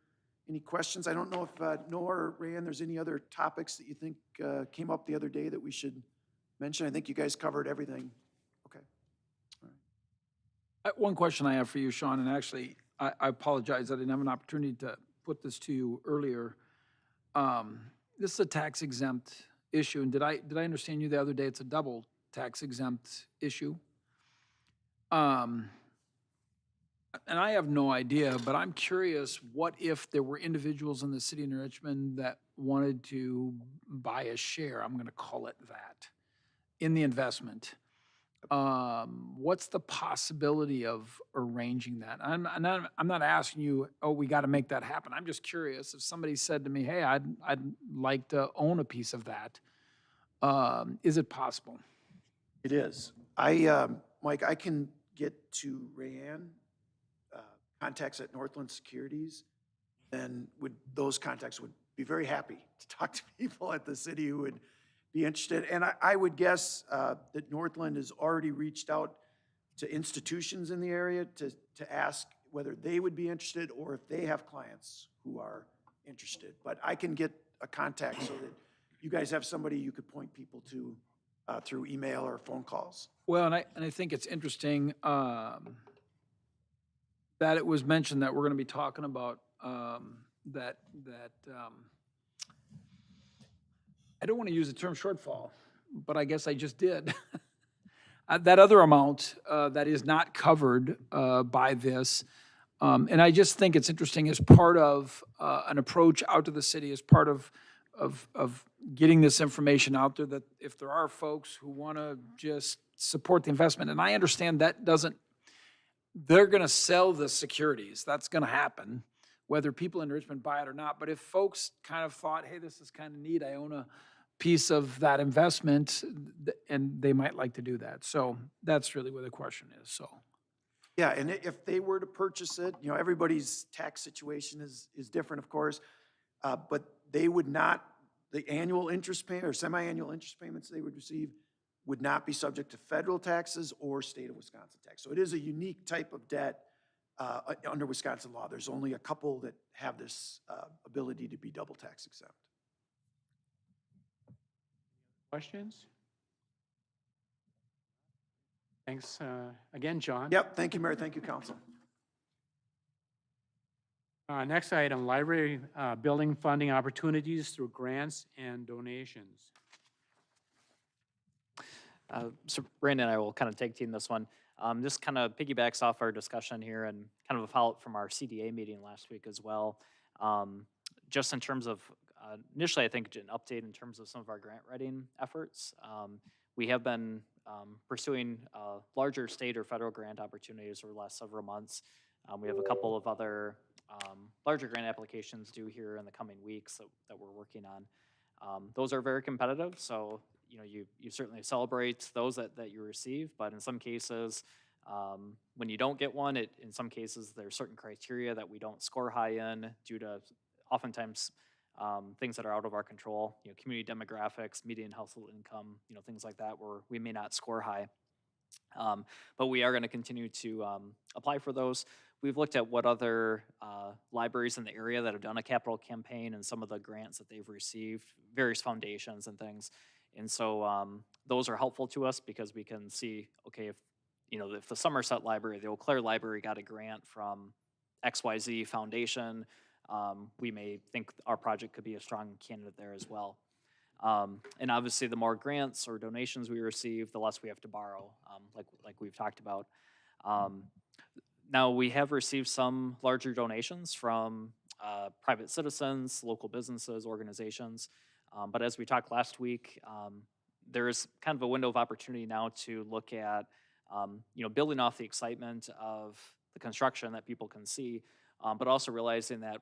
any questions. I don't know if Noah or Rayanne, there's any other topics that you think came up the other day that we should mention. I think you guys covered everything. Okay. All right. One question I have for you, Sean, and actually, I apologize, I didn't have an opportunity to put this to you earlier. This is a tax exempt issue, and did I understand you the other day? It's a double tax exempt issue. And I have no idea, but I'm curious, what if there were individuals in the city of New Richmond that wanted to buy a share, I'm gonna call it that, in the investment? What's the possibility of arranging that? I'm not asking you, oh, we gotta make that happen. I'm just curious, if somebody said to me, hey, I'd like to own a piece of that, is it possible? It is. Mike, I can get to Rayanne, contacts at Northland Securities, then those contacts would be very happy to talk to people at the city who would be interested. And I would guess that Northland has already reached out to institutions in the area to ask whether they would be interested or if they have clients who are interested. But I can get a contact so that you guys have somebody you could point people to through email or phone calls. Well, and I think it's interesting that it was mentioned that we're gonna be talking about that I don't want to use the term shortfall, but I guess I just did. That other amount that is not covered by this. And I just think it's interesting as part of an approach out to the city, as part of getting this information out there, that if there are folks who want to just support the investment, and I understand that they're going to sell the securities. That's going to happen, whether people in Richmond buy it or not. But if folks kind of thought, hey, this is kind of neat, I own a piece of that investment, and they might like to do that. So that's really where the question is, so. Yeah, and if they were to purchase it, you know, everybody's tax situation is different, of course, but they would not, the annual interest payment or semi-annual interest payments they would receive would not be subject to federal taxes or state of Wisconsin tax. So it is a unique type of debt under Wisconsin law. There's only a couple that have this ability to be double tax exempt. Questions? Thanks again, John. Yep, thank you, Mayor, thank you, council. Next item, library building funding opportunities through grants and donations. So Brandon and I will kind of tag team this one. This kind of piggybacks off our discussion here and kind of a follow-up from our CDA meeting last week as well. Just in terms of, initially I think an update in terms of some of our grant writing efforts. We have been pursuing larger state or federal grant opportunities over the last several months. We have a couple of other larger grant applications due here in the coming weeks that we're working on. Those are very competitive, so you know, you certainly celebrate those that you receive, but in some cases, when you don't get one, in some cases there's certain criteria that we don't score high in due to oftentimes things that are out of our control, you know, community demographics, median household income, you know, things like that where we may not score high. But we are going to continue to apply for those. We've looked at what other libraries in the area that have done a capital campaign and some of the grants that they've received, various foundations and things. And so those are helpful to us because we can see, okay, if the Somerset Library, the Eau Claire Library got a grant from XYZ Foundation, we may think our project could be a strong candidate there as well. And obviously, the more grants or donations we receive, the less we have to borrow, like we've talked about. Now, we have received some larger donations from private citizens, local businesses, organizations. But as we talked last week, there is kind of a window of opportunity now to look at, building off the excitement of the construction that people can see, but also realizing that,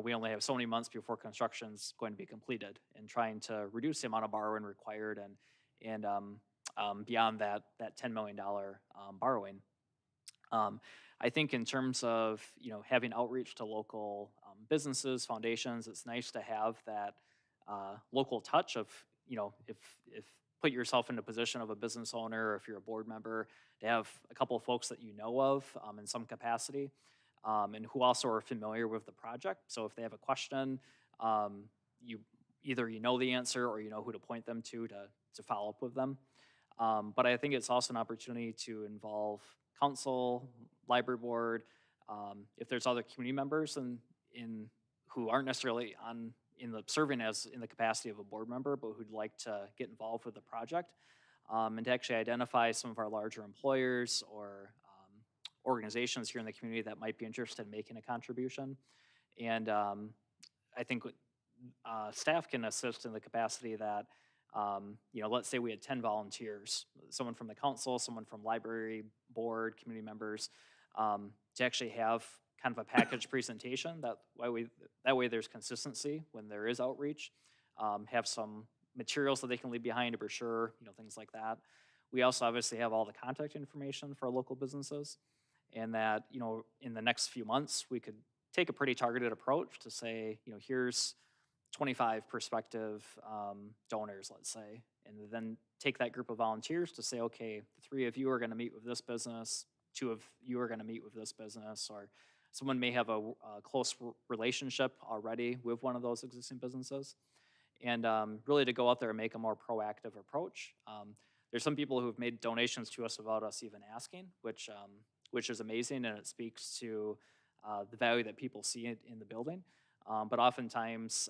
we only have so many months before construction's going to be completed, and trying to reduce the amount of borrowing required and beyond that $10 million borrowing. I think in terms of, having outreach to local businesses, foundations, it's nice to have that local touch of, if put yourself in a position of a business owner, or if you're a board member, to have a couple of folks that you know of in some capacity, and who also are familiar with the project. So if they have a question, you know the answer, or you know who to point them to follow up with them. But I think it's also an opportunity to involve council, library board, if there's other community members in who aren't necessarily serving as in the capacity of a board member, but who'd like to get involved with the project, and to actually identify some of our larger employers or organizations here in the community that might be interested in making a contribution. And I think staff can assist in the capacity that, let's say we had 10 volunteers, someone from the council, someone from library board, community members, to actually have kind of a package presentation. That way there's consistency when there is outreach. Have some materials that they can leave behind, a brochure, things like that. We also obviously have all the contact information for our local businesses, and that, in the next few months, we could take a pretty targeted approach to say, here's 25 prospective donors, let's say, and then take that group of volunteers to say, okay, the 3 of you are going to meet with this business, 2 of you are going to meet with this business, or someone may have a close relationship already with one of those existing businesses, and really to go out there and make a more proactive approach. There's some people who've made donations to us without us even asking, which is amazing, and it speaks to the value that people see in the building. But oftentimes,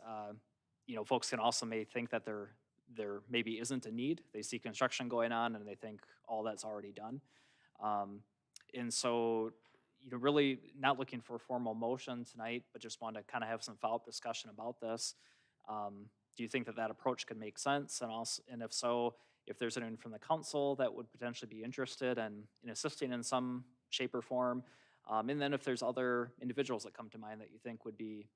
folks can also may think that there maybe isn't a need. They see construction going on and they think all that's already done. And so, really not looking for a formal motion tonight, but just want to kind of have some follow-up discussion about this. Do you think that approach could make sense? And if so, if there's anyone from the council that would potentially be interested in assisting in some shape or form, and then if there's other individuals that come to mind that you think would be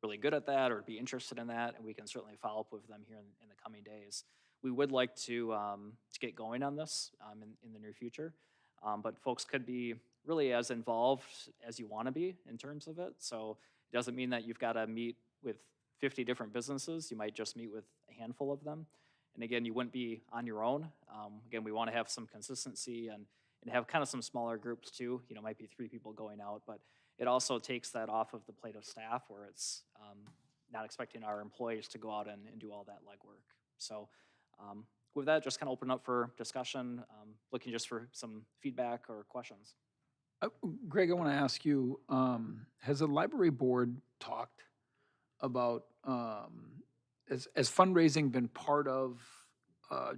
really good at that or be interested in that, and we can certainly follow up with them here in the coming days. We would like to get going on this in the near future. But folks could be really as involved as you want to be in terms of it. So it doesn't mean that you've got to meet with 50 different businesses. You might just meet with a handful of them. And again, you wouldn't be on your own. Again, we want to have some consistency and have kind of some smaller groups too. Might be 3 people going out, but it also takes that off of the plate of staff where it's not expecting our employees to go out and do all that legwork. So with that, just kind of open up for discussion, looking just for some feedback or questions. Greg, I want to ask you, has the library board talked about, has fundraising been part of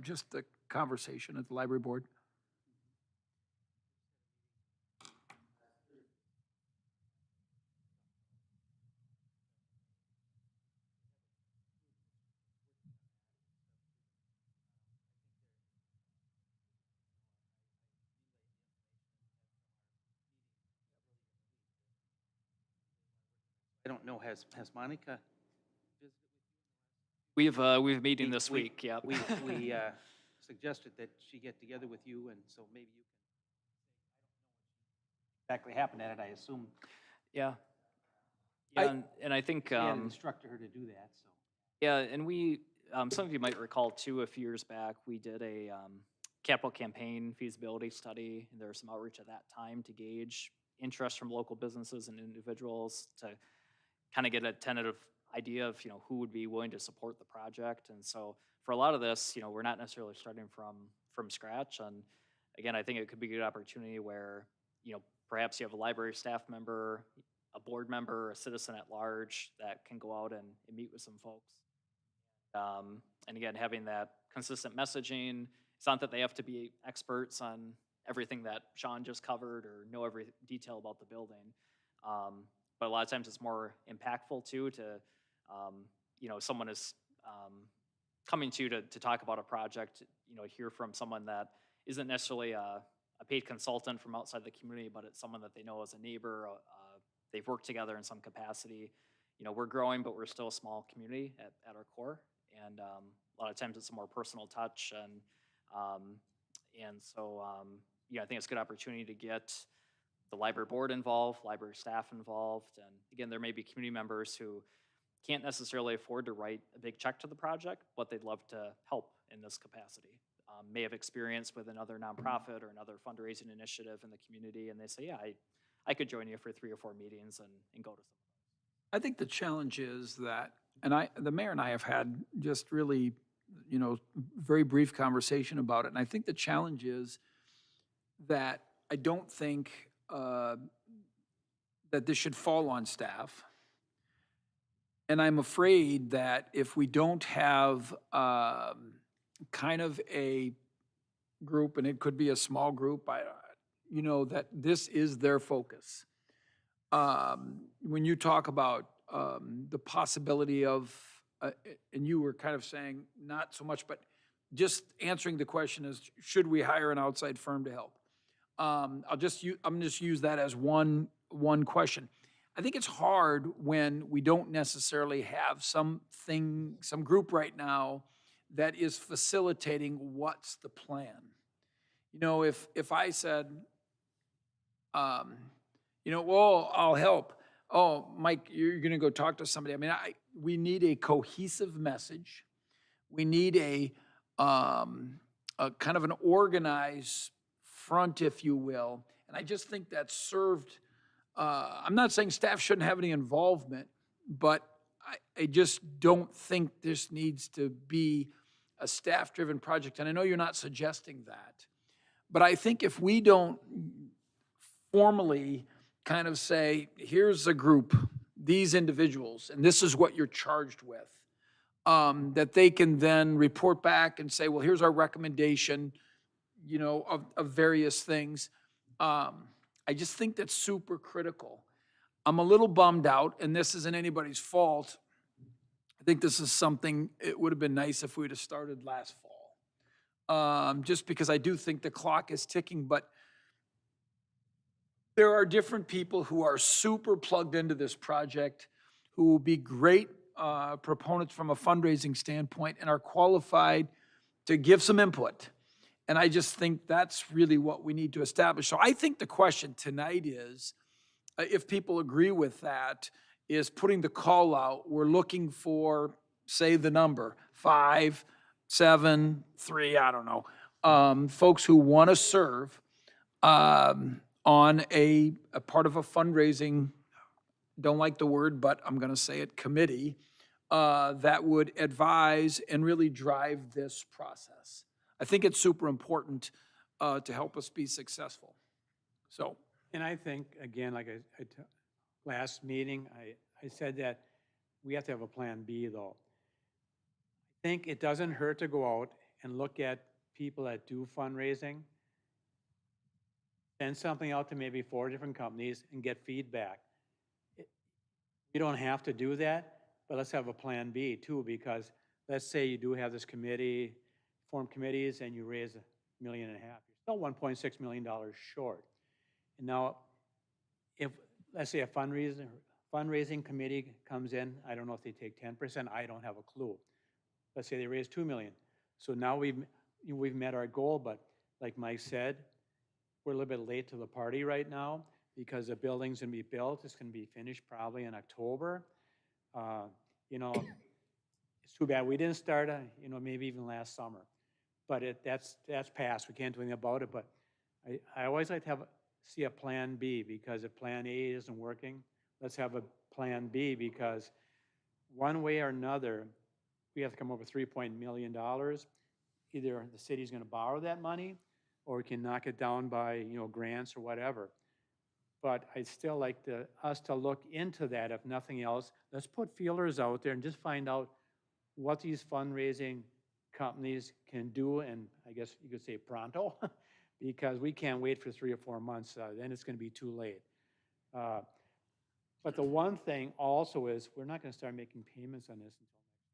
just the conversation at the library board? I don't know, has Monica? We've meeting this week, yeah. We suggested that she get together with you, and so maybe you can exactly happened at it, I assume. Yeah. Yeah, and I think, She had instructed her to do that, so. yeah, and we, some of you might recall too, a few years back, we did a capital campaign feasibility study. And there was some outreach at that time to gauge interest from local businesses and individuals to kind of get a tentative idea of, who would be willing to support the project. And so for a lot of this, we're not necessarily starting from scratch. And again, I think it could be a good opportunity where, perhaps you have a library staff member, a board member, a citizen at large that can go out and meet with some folks. And again, having that consistent messaging, it's not that they have to be experts on everything that Sean just covered or know every detail about the building. But a lot of times it's more impactful too to, someone is coming to you to talk about a project, hear from someone that isn't necessarily a paid consultant from outside the community, but it's someone that they know as a neighbor. They've worked together in some capacity. We're growing, but we're still a small community at our core. And a lot of times it's a more personal touch. And so, I think it's a good opportunity to get the library board involved, library staff involved. And again, there may be community members who can't necessarily afford to write a big check to the project, but they'd love to help in this capacity. May have experience with another nonprofit or another fundraising initiative in the community, and they say, yeah, I could join you for 3 or 4 meetings and go to some. I think the challenge is that, and the mayor and I have had just really, very brief conversation about it. And I think the challenge is that I don't think that this should fall on staff. And I'm afraid that if we don't have kind of a group, and it could be a small group, that this is their focus. When you talk about the possibility of, and you were kind of saying not so much, but just answering the question is, should we hire an outside firm to help? I'm just use that as one question. I think it's hard when we don't necessarily have some group right now that is facilitating what's the plan. If I said, well, I'll help. Oh, Mike, you're going to go talk to somebody. I mean, we need a cohesive message. We need a kind of an organized front, if you will. And I just think that's served. I'm not saying staff shouldn't have any involvement, but I just don't think this needs to be a staff-driven project. And I know you're not suggesting that. But I think if we don't formally kind of say, here's a group, these individuals, and this is what you're charged with, that they can then report back and say, well, here's our recommendation, of various things. I just think that's super critical. I'm a little bummed out, and this isn't anybody's fault. I think this is something, it would have been nice if we'd have started last fall. Just because I do think the clock is ticking, but there are different people who are super plugged into this project, who will be great proponents from a fundraising standpoint and are qualified to give some input. And I just think that's really what we need to establish. So I think the question tonight is, if people agree with that, is putting the call out. We're looking for, say the number, 5, 7, 3, I don't know, folks who want to serve on a part of a fundraising, don't like the word, but I'm going to say it, committee, that would advise and really drive this process. I think it's super important to help us be successful. So, And I think, again, like last meeting, I said that we have to have a plan B, though. I think it doesn't hurt to go out and look at people that do fundraising, send something out to maybe 4 different companies and get feedback. You don't have to do that, but let's have a plan B too, because let's say you do have this committee, form committees, and you raise $1.5 million. You're still $1.6 million short. And now, if, let's say a fundraising committee comes in, I don't know if they take 10%, I don't have a clue. Let's say they raise $2 million. So now we've met our goal, but like Mike said, we're a little bit late to the party right now because the building's gonna be built. It's gonna be finished probably in October. You know, it's too bad we didn't start, you know, maybe even last summer. But that's past. We can't do anything about it. But I always like to see a plan B, because if plan A isn't working, let's have a plan B, because one way or another, we have to come up with $3 million. Either the city's gonna borrow that money, or we can knock it down by, you know, grants or whatever. But I'd still like us to look into that, if nothing else. Let's put feelers out there and just find out what these fundraising companies can do, and I guess you could say pronto, because we can't wait for 3 or 4 months, then it's gonna be too late. But the one thing also is, we're not gonna start making payments on this until next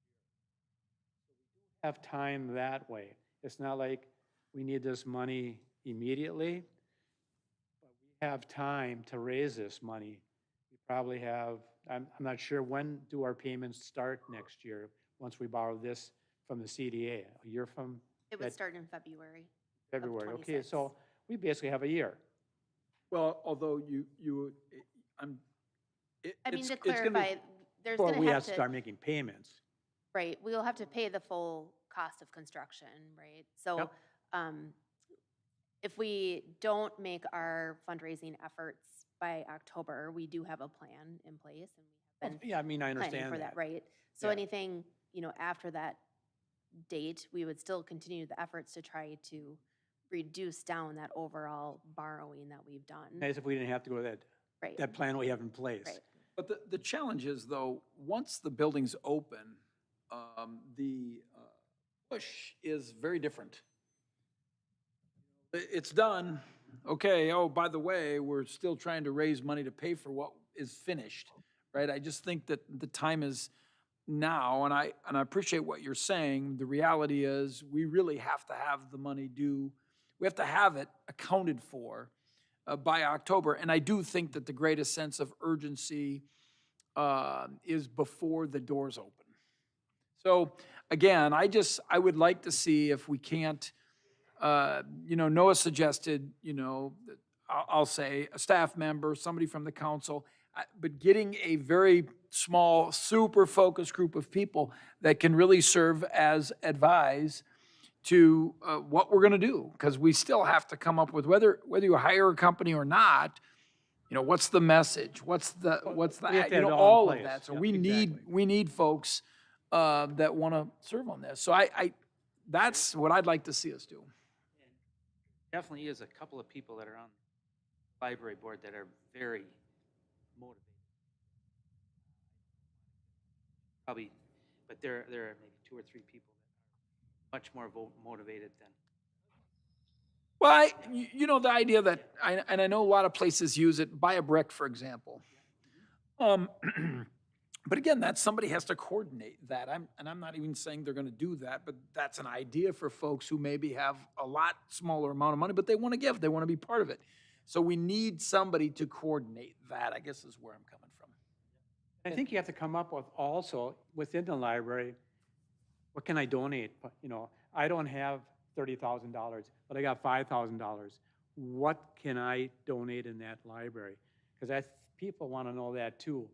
year. Have time that way. It's not like we need this money immediately, but we have time to raise this money. We probably have, I'm not sure, when do our payments start next year, once we borrow this from the CDA? A year from? It would that- start in February. February, okay, 26. so we basically have a year. well, although I mean, it's to gonna be- clarify, there's Or gonna we have have to to, start making payments. right, we'll have to pay the full cost of construction, right? So, Yep. if we don't make our fundraising efforts by October, we do have a plan in place, and we have been Yeah, I mean, I planning understand for that. that, right? So Yeah. anything, you know, after that date, we would still continue the efforts to try to reduce down that overall borrowing that we've done. Nice if we didn't have to go that Right, plan we have in place. right. But the challenge is, though, once the building's open, the push is very different. It's done, okay, oh, by the way, we're still trying to raise money to pay for what is finished, right? I just think that the time is now, and I appreciate what you're saying. The reality is, we really have to have the money due, we have to have it accounted for by October. And I do think that the greatest sense of urgency is before the doors open. So again, I would like to see if we can't, you know, Noah suggested, you know, I'll say a staff member, somebody from the council, but getting a very small, super focused group of people that can really serve as advise to what we're going to do, because we still have to come up with, whether you hire a company or not, you know, what's the message, what's the We have to you have know, it all in all of place. that. So Yeah, we exactly. need folks that want to serve on this. So I that's what I'd like to see us do. Definitely is a couple of people that are on the library board that are very motivated. Probably, but there are maybe 2 or 3 people that are much more motivated than. Well, you know, the idea that, and I know a lot of places use it, buy a brick, for example. But again, that somebody has to coordinate that. I'm not even saying they're gonna do that, but that's an idea for folks who maybe have a lot smaller amount of money, but they wanna give, they wanna be part of it. So we need somebody to coordinate that, I guess, is where I'm coming from. I think you have to come up with also, within the library, what can I donate? You know, I don't have $30,000, but I got $5,000. What can I donate in that library? Because people want to know that too.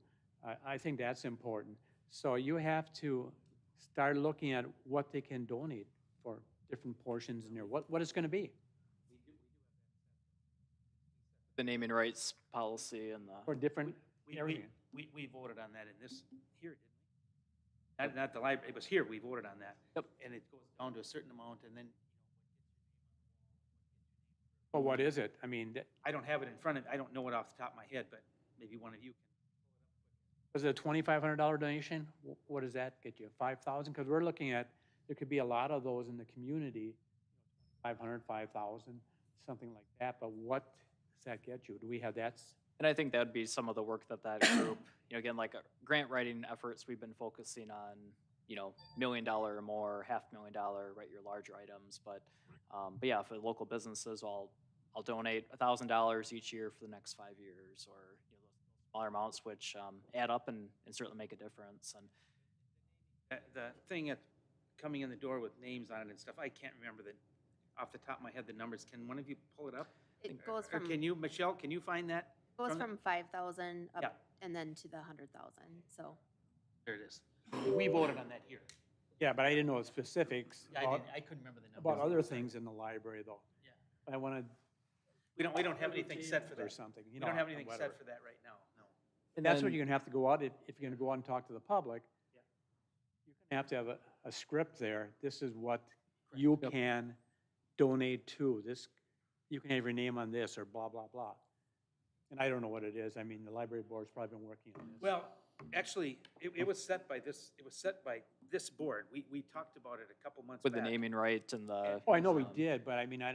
I think that's important. So you have to start looking at what they can donate for different portions in there, what it's going to be The naming rights policy and the. for different We everything. voted on that in this, here, didn't we? Not the library, it was here, we voted on that. Yep. And it goes down to a certain amount, and then, But what is it? I mean, I don't have it in front of, I don't know it off the top of my head, but maybe one of you can. was it a $2,500 donation? What does that get you? 5,000? Because we're looking at, there could be a lot of those in the community, 500, 5,000, something like that. But what does that get you? Do we have that? And I think that'd be some of the work that group, again, like grant writing efforts, we've been focusing on, $1 million or more, $500,000, write your larger items. But yeah, for local businesses, I'll donate $1,000 each year for the next 5 years, or smaller amounts, which add up and certainly make a difference. And The thing at, coming in the door with names on it and stuff, I can't remember off the top of my head, the numbers. Can one of you pull it up? It goes Or from, can you, Michelle, can you find that? goes from the- from 5,000 Yeah. up and then to the 100,000, so. There it is. We voted on that here. Yeah, but I didn't know the specifics Yeah, about, I couldn't remember the numbers. about other things in the library though. Yeah. I wanted, We don't have anything set for or that. something, We don't have anything set for that right now, no. And that's what you're gonna have to go out, if you're gonna go out and talk to the public. Yeah. You're gonna have to have a script there. This is what you Yep. can donate to. This, you can have your name on this or blah, blah, blah. And I don't know what it is. I mean, the library board's probably been working on this. Well, actually, it was set by this, board. We talked about it a couple months back. with the naming right and the. Oh, I know we did, but I mean, I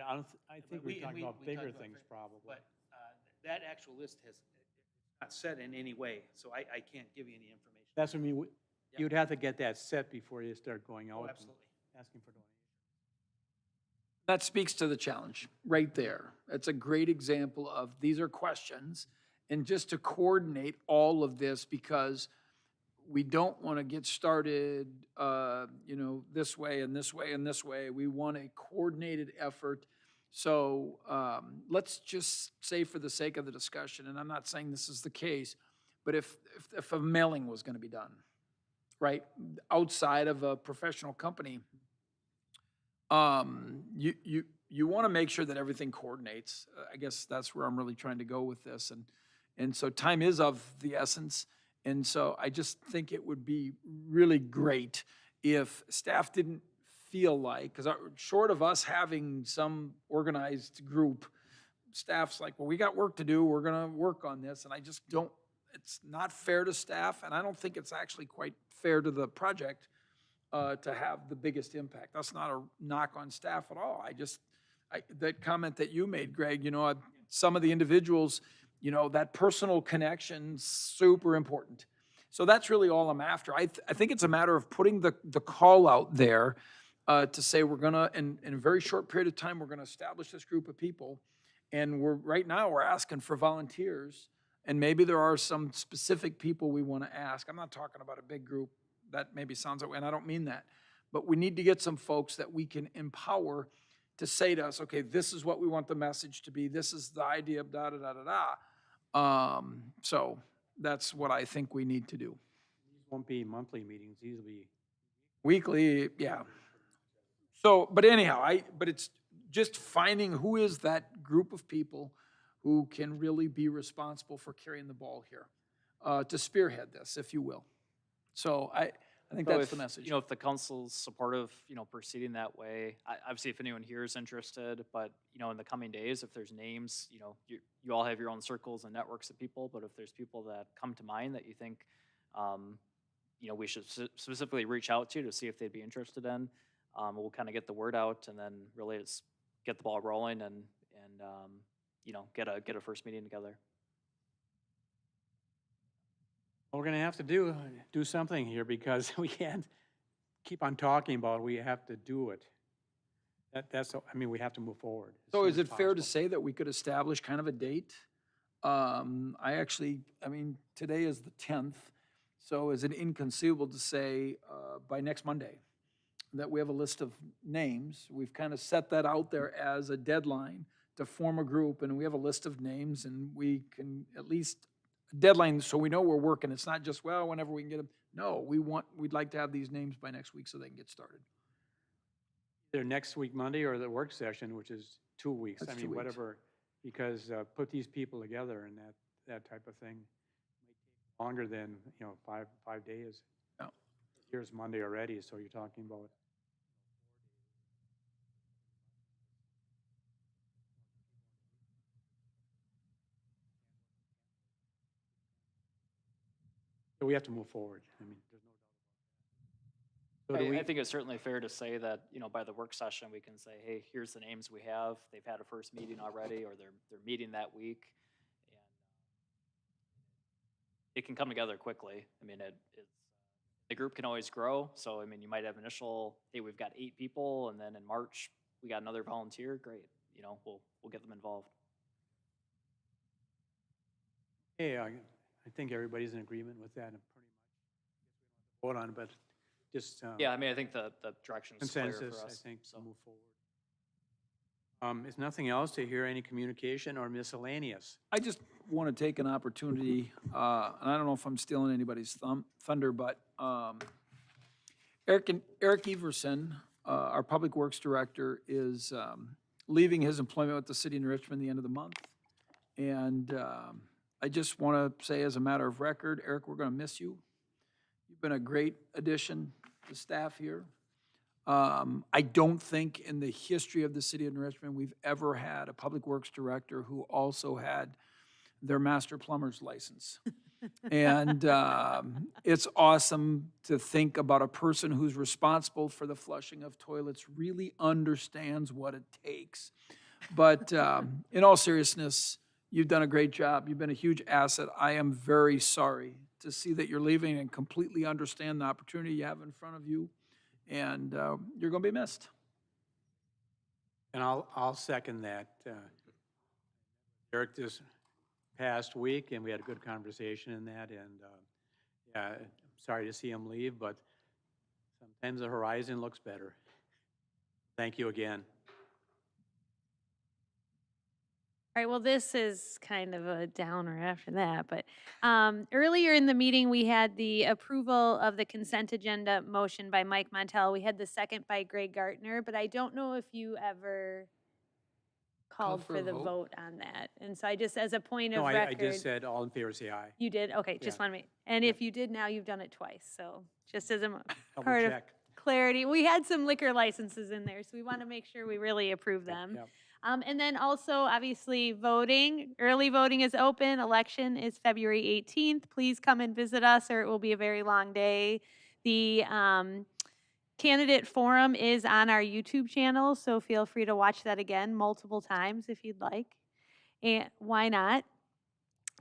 think We- we're talking we- about we bigger talked about things big- probably. But that actual list has not set in any way, so I can't give you any information. That's what I mean, Yeah. you'd have to get that set before you start going Oh, out and absolutely. asking for donations. That speaks to the challenge right there. It's a great example of, these are questions. And just to coordinate all of this, because we don't want to get started, this way and this way and this way. We want a coordinated effort. So let's just say, for the sake of the discussion, and I'm not saying this is the case, but if a mailing was going to be done, right, outside of a professional company, you want to make sure that everything coordinates. I guess that's where I'm really trying to go with this. And so time is of the essence. And so I just think it would be really great if staff didn't feel like, because short of us having some organized group, staff's like, well, we got work to do, we're gonna work on this, and I just don't, it's not fair to staff, and I don't think it's actually quite fair to the project to have the biggest impact. That's not a knock on staff at all. That comment that you made, Greg, some of the individuals, that personal connection's super important. So that's really all I'm after. I think it's a matter of putting the call out there to say we're gonna, in a very short period of time, we're gonna establish this group of people. And right now we're asking for volunteers, and maybe there are some specific people we wanna ask. I'm not talking about a big group. That maybe sounds that way, and I don't mean that. But we need to get some folks that we can empower to say to us, okay, this is what we want the message to be. This is the idea of da-da-da-da-da. So that's what I think we need to do. These won't be monthly meetings, these will be. Weekly, yeah. So, but anyhow, but it's just finding who is that group of people who can really be responsible for carrying the ball here, to spearhead this, if you will. So I think So that's the if, message. if the council's supportive, proceeding that way, obviously if anyone here is interested, but, in the coming days, if there's names, you all have your own circles and networks of people, but if there's people that come to mind that you think, we should specifically reach out to see if they'd be interested in, we'll kind of get the word out, and then really it's get the ball rolling and get a first meeting together. We're gonna have to do something here, because we can't keep on talking about it. We have to do it. We have to move forward. as So soon is as it fair to possible. say that we could establish kind of a date? Today is the 10th, so is it inconceivable to say by next Monday? that we have a list of names. We've kind of set that out there as a deadline to form a group, and we have a list of names, and we can at least deadline, so we know we're working. It's not just, well, whenever we can get them. No, we'd like to have these names by next week so they can get started. Either next week, Monday, or the work session, which is 2 weeks. That's I 2 mean, weeks. whatever, because put these people together and that type of thing may take longer than, 5 days. Yeah. Here's Monday already, so you're talking about. So we have to move forward. I mean, there's no doubt about that. So do I we, think it's certainly fair to say that, by the work session, we can say, hey, here's the names we have. They've had a first meeting already, or they're meeting that week. And it can come together quickly. I mean, the group can always grow. So, I mean, you might have initial, hey, we've got 8 people, and then in March, we got another volunteer. Great. We'll get them involved. hey, I think everybody's in agreement with that, and pretty much vote on it, but just Yeah, I mean, I think the direction is clear for consensus, I us. think, to So. move forward. If nothing else, to hear any communication or miscellaneous. I just want to take an opportunity, and I don't know if I'm stealing anybody's thunder, but Eric Everson, our Public Works Director, is leaving his employment with the city of New Richmond at the end of the month. And I just want to say, as a matter of record, Eric, we're going to miss you. You've been a great addition to staff here. I don't think in the history of the city of New Richmond we've ever had a Public Works Director who also had their master plumber's license. And it's awesome to think about a person who's responsible for the flushing of toilets really understands what it takes. But in all seriousness, you've done a great job. You've been a huge asset. I am very sorry to see that you're leaving, and completely understand the opportunity you have in front of you. And you're going to be missed. And I'll second that. Eric this past week, and we had a good conversation in that, and yeah, I'm sorry to see him leave, but sometimes the horizon looks better. Thank you again. All right, well, this is kind of a downer after that, but earlier in the meeting, we had the approval of the consent agenda motion by Mike Montel. We had the second by Greg Gartner, but I don't know if you ever called for for a the vote? vote on that. And so I just, as a point of No, record. I just said all in favor, say aye. You did? Okay, just Yeah. want to make, and Yeah. if you did now, you've done it twice, so just as a Double part of check. clarity. We had some liquor licenses in there, so we want to make sure we really approve them. Yep. And then also, obviously, voting. Early voting is open. Election is February 18th. Please come and visit us, or it will be a very long day. The candidate forum is on our YouTube channel, so feel free to watch that again multiple times if you'd like. And why not?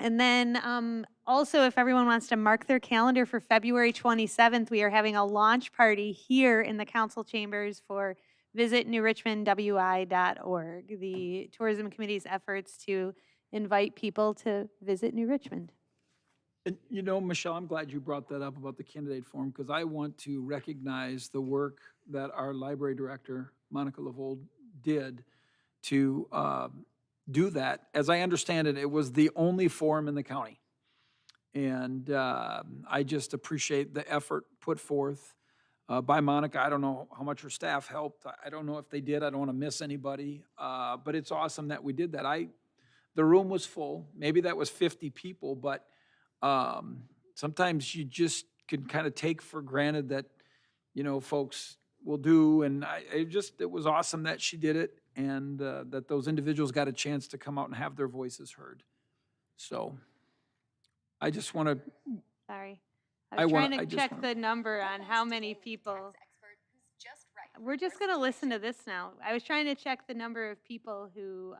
And then also, if everyone wants to mark their calendar for February 27th, we are having a launch party here in the council chambers for visitnewrichmondwi.org, the tourism committee's efforts to invite people to visit New Richmond. And Michelle, I'm glad you brought that up about the candidate forum, because I want to recognize the work that our library director, Monica Lavold, did to do that. As I understand it, it was the only forum in the county. And I just appreciate the effort put forth by Monica. I don't know how much her staff helped. I don't know if they did. I don't want to miss anybody. But it's awesome that we did that. The room was full. Maybe that was 50 people, but sometimes you just can kind of take for granted that, folks will do. And it was awesome that she did it, and that those individuals got a chance to come out and have their voices heard. So I just want to, Sorry. I I was wanna- trying I to just check wanna- the number on how many people. We're just going to listen to this now. I was trying to check the number of people who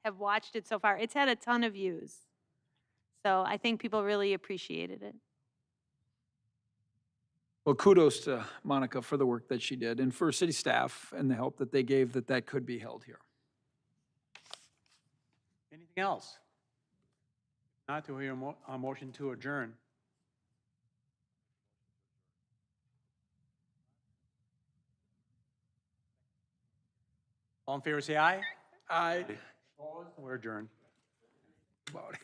have watched it so far. It's had a ton of views. So I think people really appreciated it. well, kudos to Monica for the work that she did, and for city staff and the help that they gave that could be held here. Anything else? Not to hear a motion to adjourn. All in favor, say aye. Aye. Opposed? We're adjourned. About it.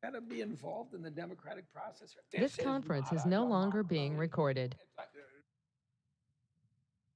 Gotta be involved in the democratic process. This conference is no longer being recorded.